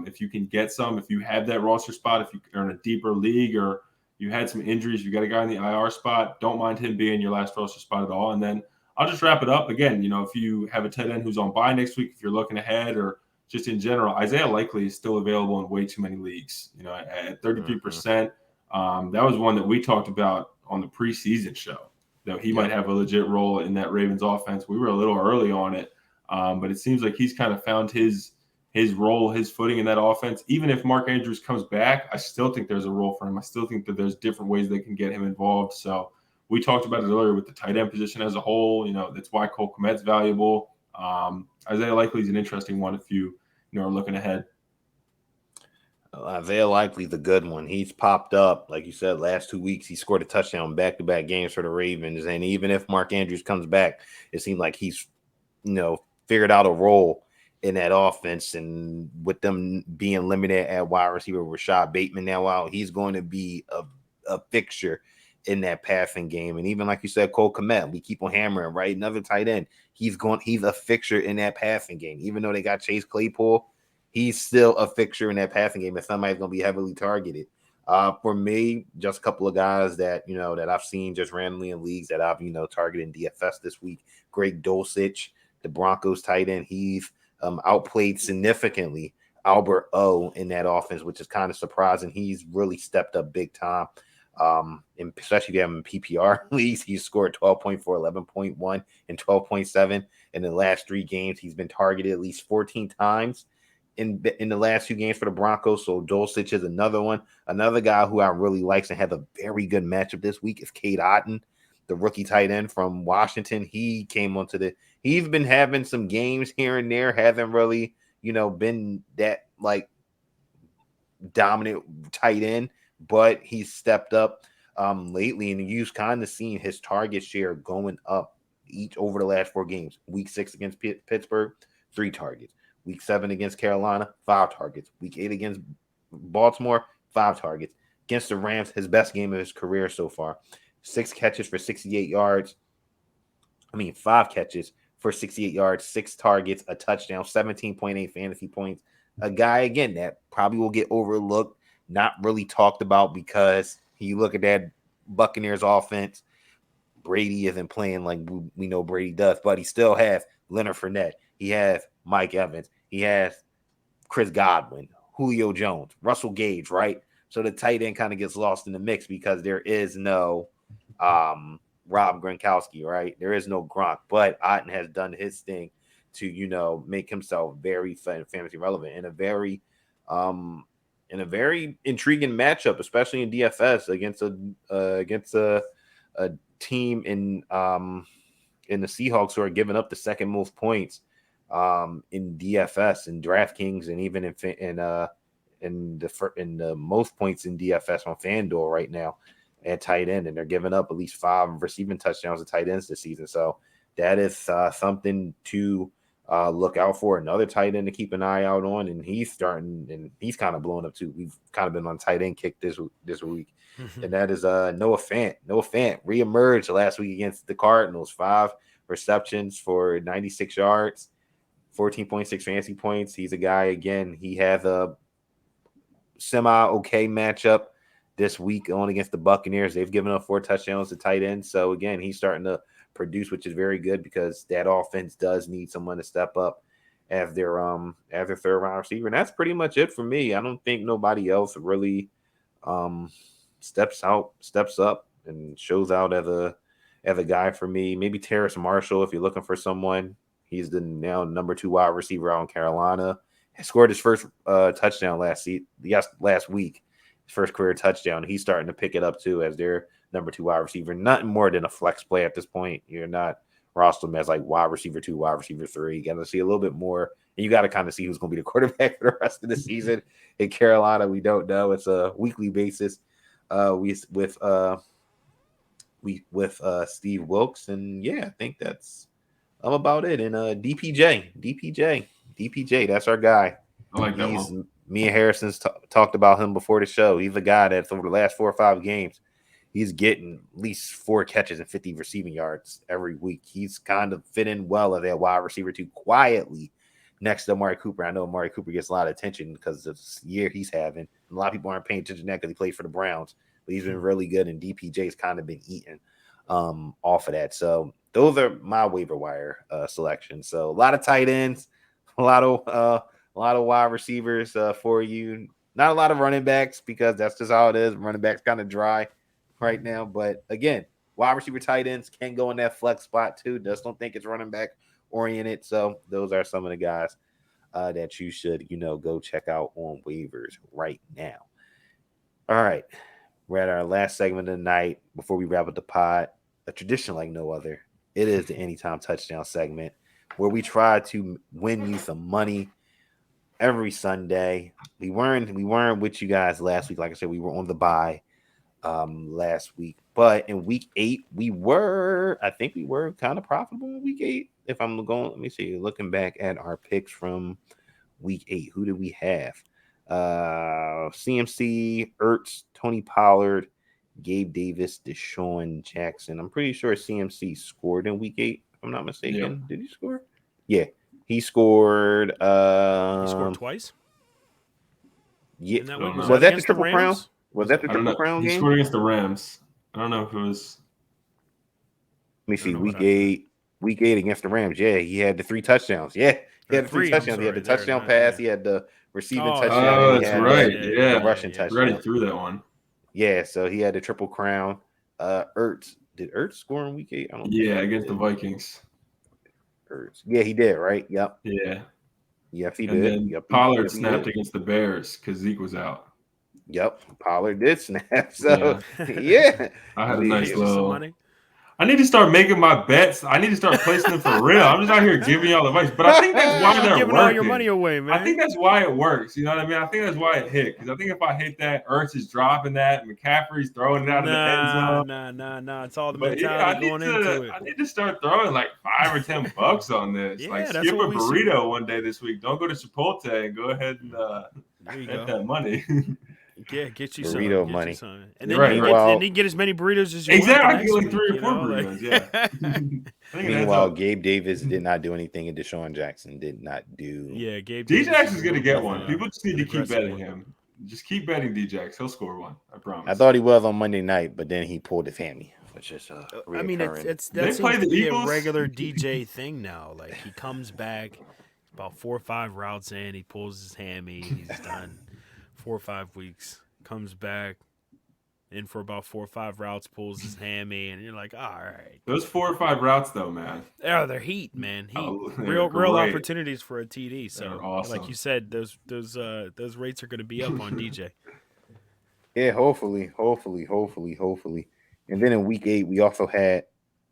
If you can get some, if you have that roster spot, if you are in a deeper league or you had some injuries, you got a guy in the IR spot, don't mind him being your last roster spot at all. And then I'll just wrap it up again. If you have a tight end who's on bye next week, if you're looking ahead or just in general, Isaiah Likely is still available in way too many leagues. At 33%, that was one that we talked about on the preseason show, that he might have a legit role in that Ravens offense. We were a little early on it, but it seems like he's kind of found his role, his footing in that offense. Even if Mark Andrews comes back, I still think there's a role for him. I still think that there's different ways they can get him involved. So we talked about it earlier with the tight end position as a whole. That's why Cole Kmet's valuable. Isaiah Likely is an interesting one if you are looking ahead. Isaiah Likely, the good one. He's popped up, like you said, last 2 weeks. He scored a touchdown back-to-back games for the Ravens. And even if Mark Andrews comes back, it seemed like he's, figured out a role in that offense. And with them being limited at wide receiver, Rashad Bateman now out, he's going to be a fixture in that passing game. And even like you said, Cole Kmet, we keep on hammering, right? Another tight end. He's a fixture in that passing game. Even though they got Chase Claypool, he's still a fixture in that passing game, and somebody's going to be heavily targeted. For me, just a couple of guys that that I've seen just randomly in leagues that I've targeted in DFS this week. Greg Dulcich, the Broncos tight end, he's outplayed significantly Albert O in that offense, which is kind of surprising. He's really stepped up big time. And especially if you have him in PPR leagues, he's scored 12.4, 11.1, and 12.7 in the last 3 games. He's been targeted at least 14 times in the last 2 games for the Broncos. So Dulcich is another one. Another guy who I really like and have a very good matchup this week is Cade Otton, the rookie tight end from Washington. He came he's been having some games here and there, haven't really, been that like dominant tight end, but he's stepped up lately, and you've kind of seen his target share going up each over the last 4 games. Week 6 against Pittsburgh, 3 targets. Week 7 against Carolina, 5 targets. Week 8 against Baltimore, 5 targets. Against the Rams, his best game of his career so far. 6 catches for 68 yards. 5 catches for 68 yards, 6 targets, a touchdown, 17.8 fantasy points. A guy, again, that probably will get overlooked, not really talked about because you look at that Buccaneers offense, Brady isn't playing like we know Brady does, but he still has Leonard Fournette. He has Mike Evans. He has Chris Godwin, Julio Jones, Russell Gage, right? So the tight end kind of gets lost in the mix because there is no Rob Gronkowski, right? There is no Gronk, but Otton has done his thing to, make himself very fantasy relevant in a very intriguing matchup, especially in DFS against a team in the Seahawks who are giving up the second most points in DFS and DraftKings, and even in the most points in DFS on FanDuel right now at tight end, and they're giving up at least 5 receiving touchdowns to tight ends this season. So that is something to look out for. Another tight end to keep an eye out on, and he's kind of blowing up too. We've kind of been on tight end kick this week, and that is Noah Fant. Noah Fant reemerged last week against the Cardinals. 5 receptions for 96 yards, 14.6 fantasy points. He's a guy, again, he has a semi-okay matchup this week on against the Buccaneers. They've given up 4 touchdowns to tight ends. So, again, he's starting to produce, which is very good because that offense does need someone to step up as their third-round receiver. And that's pretty much it for me. I don't think nobody else really steps up and shows out as a guy for me. Maybe Terrace Marshall if you're looking for someone. He's the now number 2 wide receiver out in Carolina. He scored his first touchdown last week, his first career touchdown. He's starting to pick it up too as their number 2 wide receiver. Nothing more than a flex play at this point. You're not rostering him as like wide receiver 2, wide receiver 3. You got to see a little bit more, and you got to kind of see who's going to be the quarterback for the rest of the season. In Carolina, we don't know. It's a weekly basis. With Steve Wilkes, and yeah, I think that's about it. And DPJ, that's our guy. I like that one. Me and Harrison's talked about him before the show. He's a guy that's over the last 4 or 5 games, he's getting at least 4 catches and 50 receiving yards every week. He's kind of fit in well as a wide receiver 2 quietly next to Amari Cooper. I know Amari Cooper gets a lot of attention because of this year he's having. A lot of people aren't paying attention to that because he played for the Browns, but he's been really good, and DPJ's kind of been eating off of that. So those are my waiver wire selections. So a lot of tight ends, a lot of wide receivers for you. Not a lot of running backs because that's just how it is. Running backs kind of dry right now, but again, wide receiver tight ends can go in that flex spot too. Just don't think it's running back oriented. So those are some of the guys that you should, go check out on waivers right now. All right. We're at our last segment of the night before we wrap up the pod. A tradition like no other. It is the Anytime Touchdown segment where we try to win you some money every Sunday. We weren't with you guys last week. Like I said, we were on the bye last week. But in week 8, I think we were kind of profitable in week 8. If I'm going, let me see, looking back at our picks from week 8, who did we have? CMC, Ertz, Tony Pollard, Gabe Davis, Deshaun Jackson. I'm pretty sure CMC scored in week 8, if I'm not mistaken. Did he score? Yeah. He scored He scored twice? Yeah. Was that the Triple Crown? Was that the Triple Crown game? He scored against the Rams. I don't know if it was. Let me see. Week 8 against the Rams. Yeah, he had the 3 touchdowns. Yeah, he had the 3 touchdowns. He had the touchdown pass. He had the receiving touchdown. Oh, that's right. The rushing touchdown. Ready through that one. Yeah, so he had the Triple Crown. Ertz. Did Ertz score in week 8? I don't think against the Vikings. Ertz. Yeah, he did, right? Yep. Yeah. Yes, he and did. Then Pollard snapped against the Bears because Zeke was out. Yep, Pollard did snap. So, yeah. I had a nice little money. I need to start making my bets. I need to start placing them for real. I'm just out here giving y'all advice, but I think that's why they're giving working. All your money away, man. I think that's why it works. You know what I mean? I think that's why it hit. Because I think if I hit that, Ertz is dropping that, McCaffrey's throwing it out of the end zone. Nah. It's all the mentality going into it. I need to start throwing like $5 or $10 on this. Like skip a burrito one day this week. Don't go to Chipotle and go ahead and get that money. Yeah, get you burrito some. money. And then you get as many burritos as you want. Exactly, like 3 or 4 burritos, yeah. Meanwhile, Gabe Davis did not do anything, and Deshaun Jackson did not do. Yeah, Gabe D-Jackson's going to get one. People just need to keep betting him. Just keep betting D-Jax. He'll score one. I promise. I thought he was on Monday night, but then he pulled his hammy, which is I mean, that seems to be a regular DJ thing now. Like, he comes back about 4 or 5 routes in, he pulls his hammy, he's done. 4 or 5 weeks, comes back in for about 4 or 5 routes, pulls his hammy, and you're like, all right. Those 4 or 5 routes, though, man. Yeah, they're heat, man. Heat. Real opportunities for a TD. So, awesome. Like you said, those rates are going to be up on DJ. Yeah, hopefully. And then in week 8, we also had.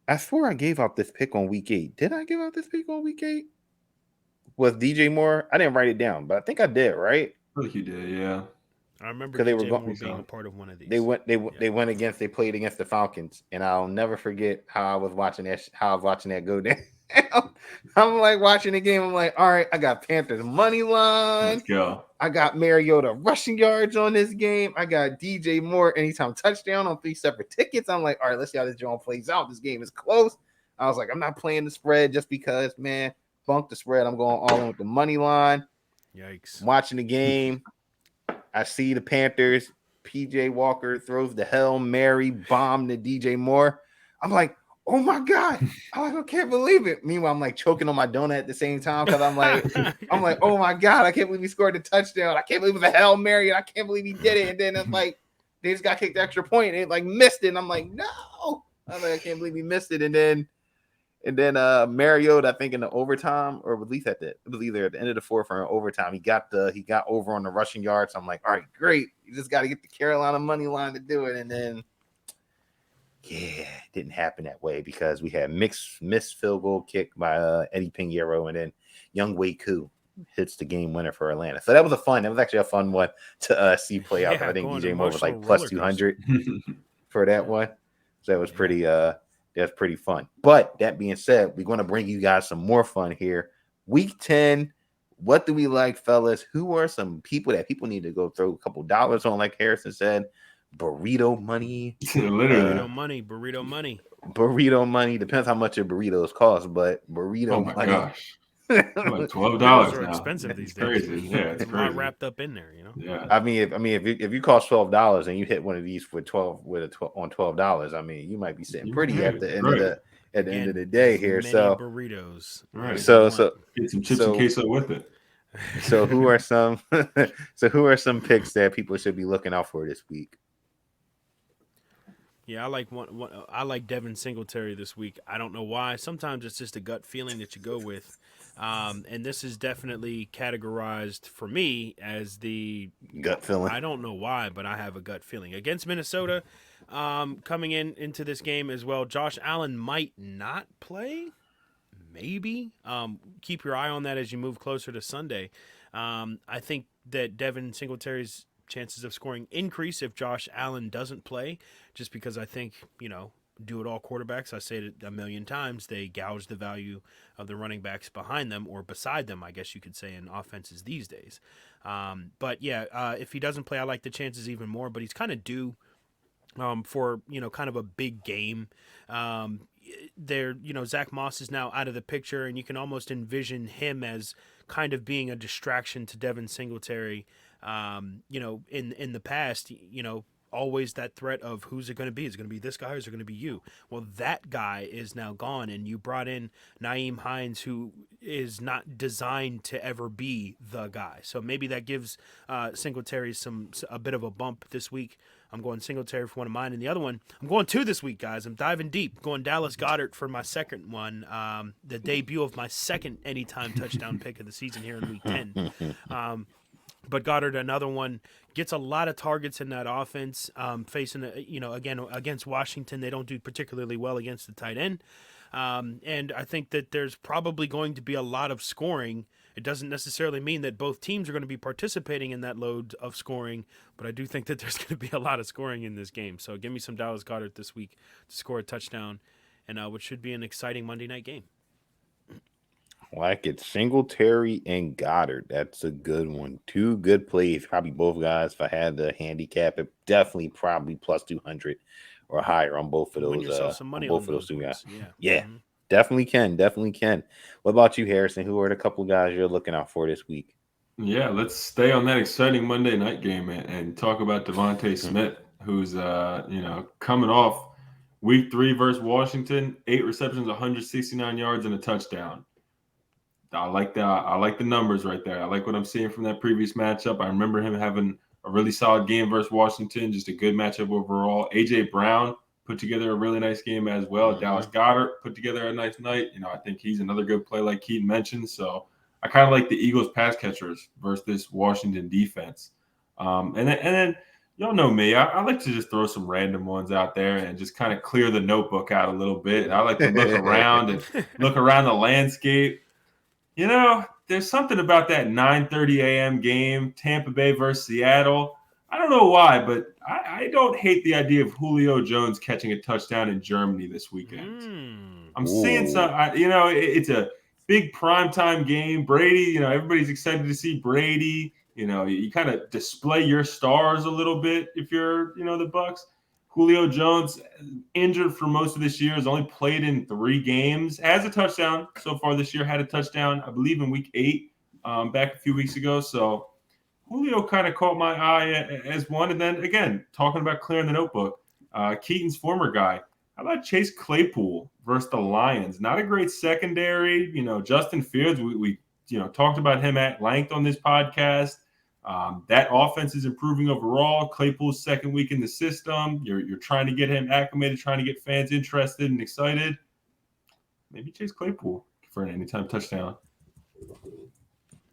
I swore I gave out this pick on week 8. Did I give out this pick on week 8? Was DJ Moore? I didn't write it down, but I think I did. Right? I think you did, yeah. I remember they were being a part of one of these. They played against the Falcons, and I'll never forget how I was watching that go down. I'm like watching the game. I'm like, all right, I got Panthers money line. Let's go. I got Mariota rushing yards on this game. I got DJ Moore anytime touchdown on 3 separate tickets. I'm like, all right, let's see how this joint plays out. This game is close. I was like, I'm not playing the spread just because, man, bunk the spread. I'm going all in with the money line. Yikes. I'm watching the game. I see the Panthers. PJ Walker throws the Hail Mary bomb to DJ Moore. I'm like, oh my God. I can't believe it. Meanwhile, I'm like choking on my donut at the same time because I'm like, oh my God, I can't believe he scored a touchdown. I can't believe it was a Hail Mary, and I can't believe he did it. And then it's like they just got kicked the extra point and it like missed it. And I'm like, no. I'm like, I can't believe he missed it. And then Mariota, I think in the overtime, or at least it was either at the end of the 4th or in overtime, he got over on the rushing yards. So I'm like, all right, great. You just got to get the Carolina money line to do it. And then, it didn't happen that way because we had missed field goal kick by Eddie Pinheiro, and then Young Wei Koo hits the game winner for Atlanta. So that was actually a fun one to see play out. I think DJ Moore was like plus 200 for that one. So that was pretty. That's pretty fun. But that being said, we're going to bring you guys some more fun here. Week 10, what do we like, fellas? Who are some people that people need to go throw a couple dollars on, like Harrison said? Burrito money. Literally. Burrito money. Burrito money. Depends how much your burritos cost, but burrito money. Gosh. Like Nickels $12 are now. expensive these It's days. crazy. Yeah, There's it's a lot crazy. wrapped up in there, Yeah. I mean, if you cost $12 and you hit one of these for 12 with a 12 on $12, I mean, you might be sitting pretty Right. at the end of Right. the Again, day as here. many So burritos Right. as you want. Get some chips and so queso with it. so who are some who are some picks that people should be looking out for this week? Yeah, I like I like Devin Singletary this week. I don't know why. Sometimes it's just a gut feeling that you go with, and this is definitely categorized for me as the Gut feeling. I don't know why, but I have a gut feeling against Minnesota. Coming into this game as well, Josh Allen might not play. Maybe keep your eye on that as you move closer to Sunday. I think that Devin Singletary's chances of scoring increase if Josh Allen doesn't play, just because I think, do it all quarterbacks. I say it a million times. They gouge the value of the running backs behind them or beside them, I guess you could say, in offenses these days. But yeah, if he doesn't play, I like the chances even more, but he's kind of due for kind of a big game. Zach Moss is now out of the picture, and you can almost envision him as kind of being a distraction to Devin Singletary. In the past, always that threat of who's it going to be? Is it going to be this guy or is it going to be you? Well, that guy is now gone, and you brought in Nyheim Hines, who is not designed to ever be the guy. So maybe that gives Singletary a bit of a bump this week. I'm going Singletary for one of mine, and the other one, I'm going two this week, guys. I'm diving deep. Going Dallas Goedert for my second one, the debut of my second anytime touchdown pick of the season here in Week 10. But Goddard, another one, gets a lot of targets in that offense. Facing, again, against Washington, they don't do particularly well against the tight end. And I think that there's probably going to be a lot of scoring. It doesn't necessarily mean that both teams are going to be participating in that load of scoring, but I do think that there's going to be a lot of scoring in this game. So give me some Dallas Goedert this week to score a touchdown, and what should be an exciting Monday night game. Like it, Singletary and Goddard. That's a good one. Two good plays. Probably both guys. If I had the handicap, it definitely probably plus 200 or higher on both of Win those. yourself some money On both on of those two ones. guys. Yeah. Yeah. Mm-hmm. Definitely can. What about you, Harrison? Who are the couple guys you're looking out for this week? Yeah, let's stay on that exciting Monday night game and talk about Devontae Smith, who's coming off Week 3 versus Washington, 8 receptions, 169 yards, and a touchdown. I like that. I like the numbers right there. I like what I'm seeing from that previous matchup. I remember him having a really solid game versus Washington, just a good matchup overall. AJ Brown put together a really nice game as well. Mm-hmm. Dallas Goedert put together a nice night. I think he's another good play like Keaton mentioned. So I kind of like the Eagles pass catchers versus this Washington defense. And then y'all know me. I like to just throw some random ones out there and just kind of clear the notebook out a little bit. I like to look around and look around the landscape. There's something about that 9:30 a.m. game, Tampa Bay versus Seattle. I don't know why, but I don't hate the idea of Julio Jones catching a touchdown in Germany this weekend. I'm seeing some, it's a big primetime game. Brady, everybody's excited to see Brady. You kind of display your stars a little bit if you're, the Bucks. Julio Jones, injured for most of this year, has only played in 3 games, has a touchdown so far this year, had a touchdown, I believe, in Week 8 back a few weeks ago. So Julio kind of caught my eye as one. And then, again, talking about clearing the notebook, Keaton's former guy, how about Chase Claypool versus the Lions? Not a great secondary. Justin Fields, we talked about him at length on this podcast. That offense is improving overall. Claypool's second week in the system. You're trying to get him acclimated, trying to get fans interested and excited. Maybe Chase Claypool for an anytime touchdown.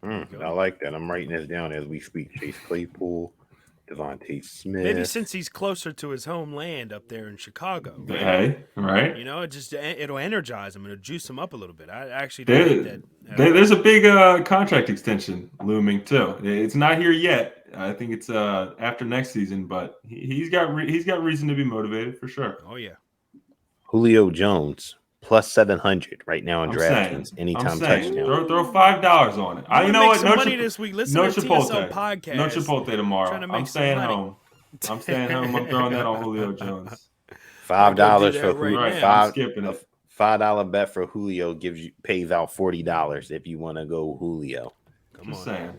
I like that. I'm writing this down as we speak. Chase Claypool, Devontae Smith. Maybe since he's closer to his homeland up there in Chicago. Right? Hey, right? It'll energize him. It'll juice him up a little bit. I actually don't hate that. There's a big contract extension looming too. It's not here yet. I think it's after next season, but he's got reason to be motivated for sure. Oh yeah. Julio Jones plus 700 right now on DraftKings. Anytime touchdown. Throw $5 on it. You know what? Some money this week. Listen to TSL podcast. No Chipotle tomorrow. I'm staying home. I'm staying home. I'm throwing that on Julio Jones. $5 for Julio. Right, I'm skipping it. $5 bet for Julio pays out $40 if you want to go Julio. Come Just on. saying.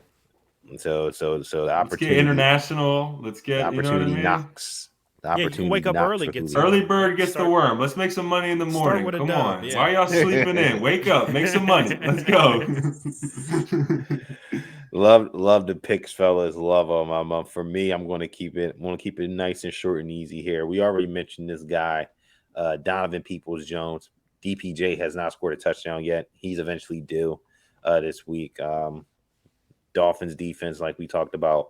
So the Let's get opportunity, international. Let's the get, you know what I opportunity mean? knocks. The Yeah, you can opportunity wake up knocks early, for get Julio. some. Early bird gets the Start- worm. Let's make some money in the Start morning. with a Come dub, on. yeah. Why y'all sleeping in? Wake up. Make some money. Let's go. Love the picks, fellas. Love them. For me, I'm going to keep it. Nice and short and easy here. We already mentioned this guy, Donovan Peoples-Jones. DPJ has not scored a touchdown yet. He's eventually due this week. Dolphins defense, like we talked about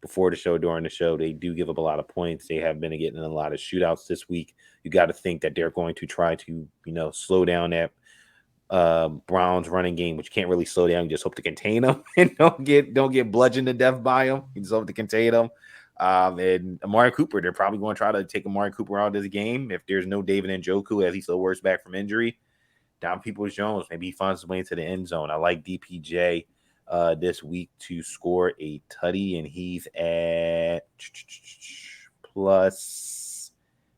before the show, during the show, they do give up a lot of points. They have been getting in a lot of shootouts this week. You got to think that they're going to try to, slow down that Browns running game, which can't really slow down. You just hope to contain them and don't get bludgeoned to death by them. You just hope to contain them. And Amari Cooper, they're probably going to try to take Amari Cooper out of this game if there's no David Njoku as he's still worse back from injury. Down Peoples-Jones, maybe he finds his way into the end zone. I like DPJ this week to score a tutty, and he's at plus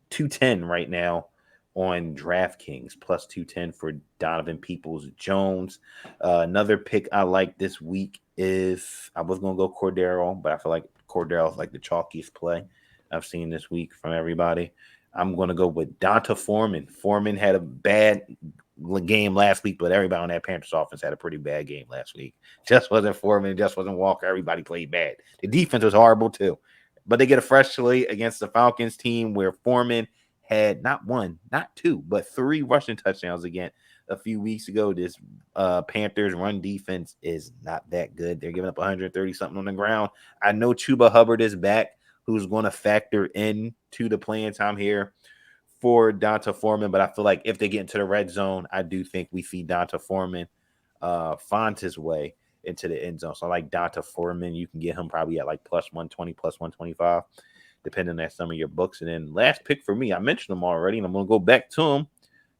210 right now on DraftKings, plus 210 for Donovan Peoples-Jones. Another pick I like this week is, I was going to go Cordero, but I feel like Cordero is like the chalkiest play I've seen this week from everybody. I'm going to go with Donta Foreman. Foreman had a bad game last week, but everybody on that Panthers offense had a pretty bad game last week. Just wasn't Foreman, just wasn't Walker. Everybody played bad. The defense was horrible too. But they get a fresh slate against the Falcons team where Foreman had not one, not two, but 3 rushing touchdowns again a few weeks ago. This Panthers run defense is not that good. They're giving up 130 something on the ground. I know Chuba Hubbard is back, who's going to factor in to the playing time here for Donta Foreman, but I feel like if they get into the red zone, I do think we see Donta Foreman find his way into the end zone. So I like Donta Foreman. You can get him probably at like plus 120, plus 125, depending on some of your books. And then last pick for me, I mentioned him already, and I'm going to go back to him.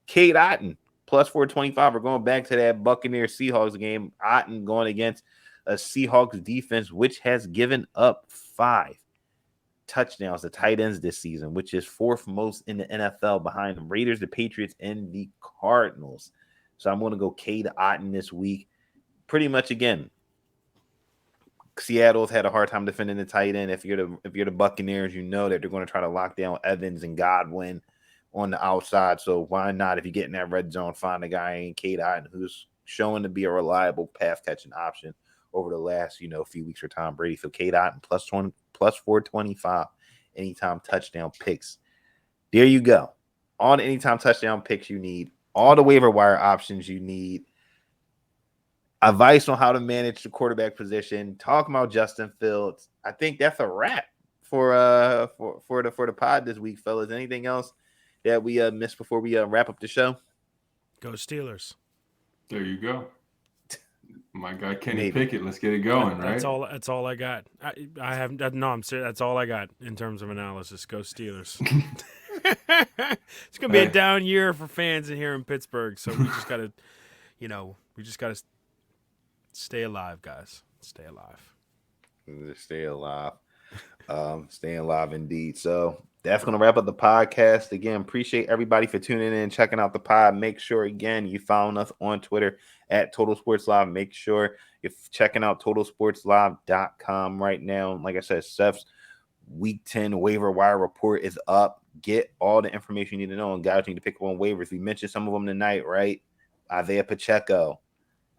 Cade Otton, plus 425. We're going back to that Buccaneers Seahawks game. Otton going against a Seahawks defense, which has given up 5 touchdowns to tight ends this season, which is 4th most in the NFL behind the Raiders, the Patriots, and the Cardinals. So I'm going to go Cade Otton this week. Pretty much again, Seattle's had a hard time defending the tight end. If you're the Buccaneers, you know that they're going to try to lock down Evans and Godwin on the outside. So why not, if you get in that red zone, find a guy in Cade Otton who's showing to be a reliable pass catching option over the last, few weeks for Tom Brady. So Cade Otton plus 425 anytime touchdown picks. There you go. All the anytime touchdown picks you need, all the waiver wire options you need, advice on how to manage the quarterback position, talking about Justin Fields. I think that's a wrap for the pod this week, fellas. Anything else that we missed before we wrap up the show? Go Steelers. There you go. My guy Kenny Maybe. Pickett. Let's get it going, right? That's all I got. I have no. I'm serious. That's all I got in terms of analysis. Go Steelers. It's gonna be a down year for fans in here in Pittsburgh, so we just gotta, stay alive, guys. Stay alive. Stay alive. Staying alive indeed. So that's going to wrap up the podcast. Again, appreciate everybody for tuning in and checking out the pod. Make sure, again, you follow us on Twitter at Total Sports Live. Make sure you're checking out TotalSportsLive.com right now. Like I said, Seth's Week 10 waiver wire report is up. Get all the information you need to know, and guys need to pick up on waivers. We mentioned some of them tonight, right? Isaiah Pacheco.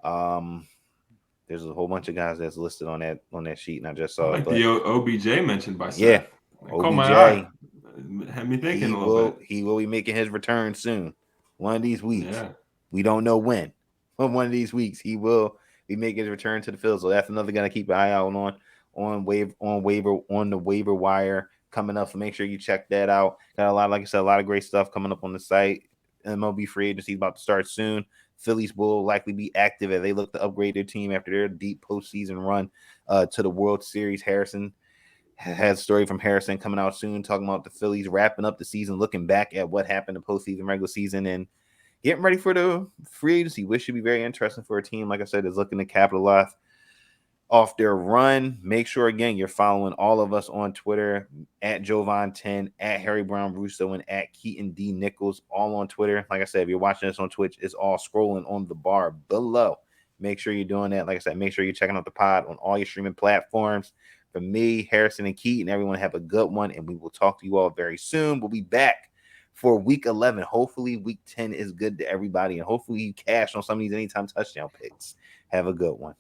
There's a whole bunch of guys that's listed on that sheet, and I just saw I like it. But the OBJ mentioned by Seth. yeah, Caught my eye. OBJ. Had me thinking a little bit. He will be making his return soon. One of these weeks. Yeah. We don't know when, but one of these weeks he will be making his return to the field. So that's another guy to keep an eye out on the waiver wire coming up. So make sure you check that out. Got like I said, a lot of great stuff coming up on the site. MLB free agency about to start soon. Phillies will likely be active as they look to upgrade their team after their deep postseason run to the World Series. Harrison has a story from Harrison coming out soon, talking about the Phillies wrapping up the season, looking back at what happened in postseason, regular season, and getting ready for the free agency, which should be very interesting for a team, like I said, is looking to capitalize off their run. Make sure again you're following all of us on Twitter at Jovan10, at Harry Brown-Russo, and at Keaton D Nichols, all on Twitter. Like I said, if you're watching this on Twitch, it's all scrolling on the bar below. Make sure you're doing that. Like I said, make sure you're checking out the pod on all your streaming platforms. For me, Harrison, and Keaton, everyone have a good one, and we will talk to you all very soon. We'll be back for week 11. Hopefully, week 10 is good to everybody, and hopefully you cash on some of these anytime touchdown picks. Have a good one.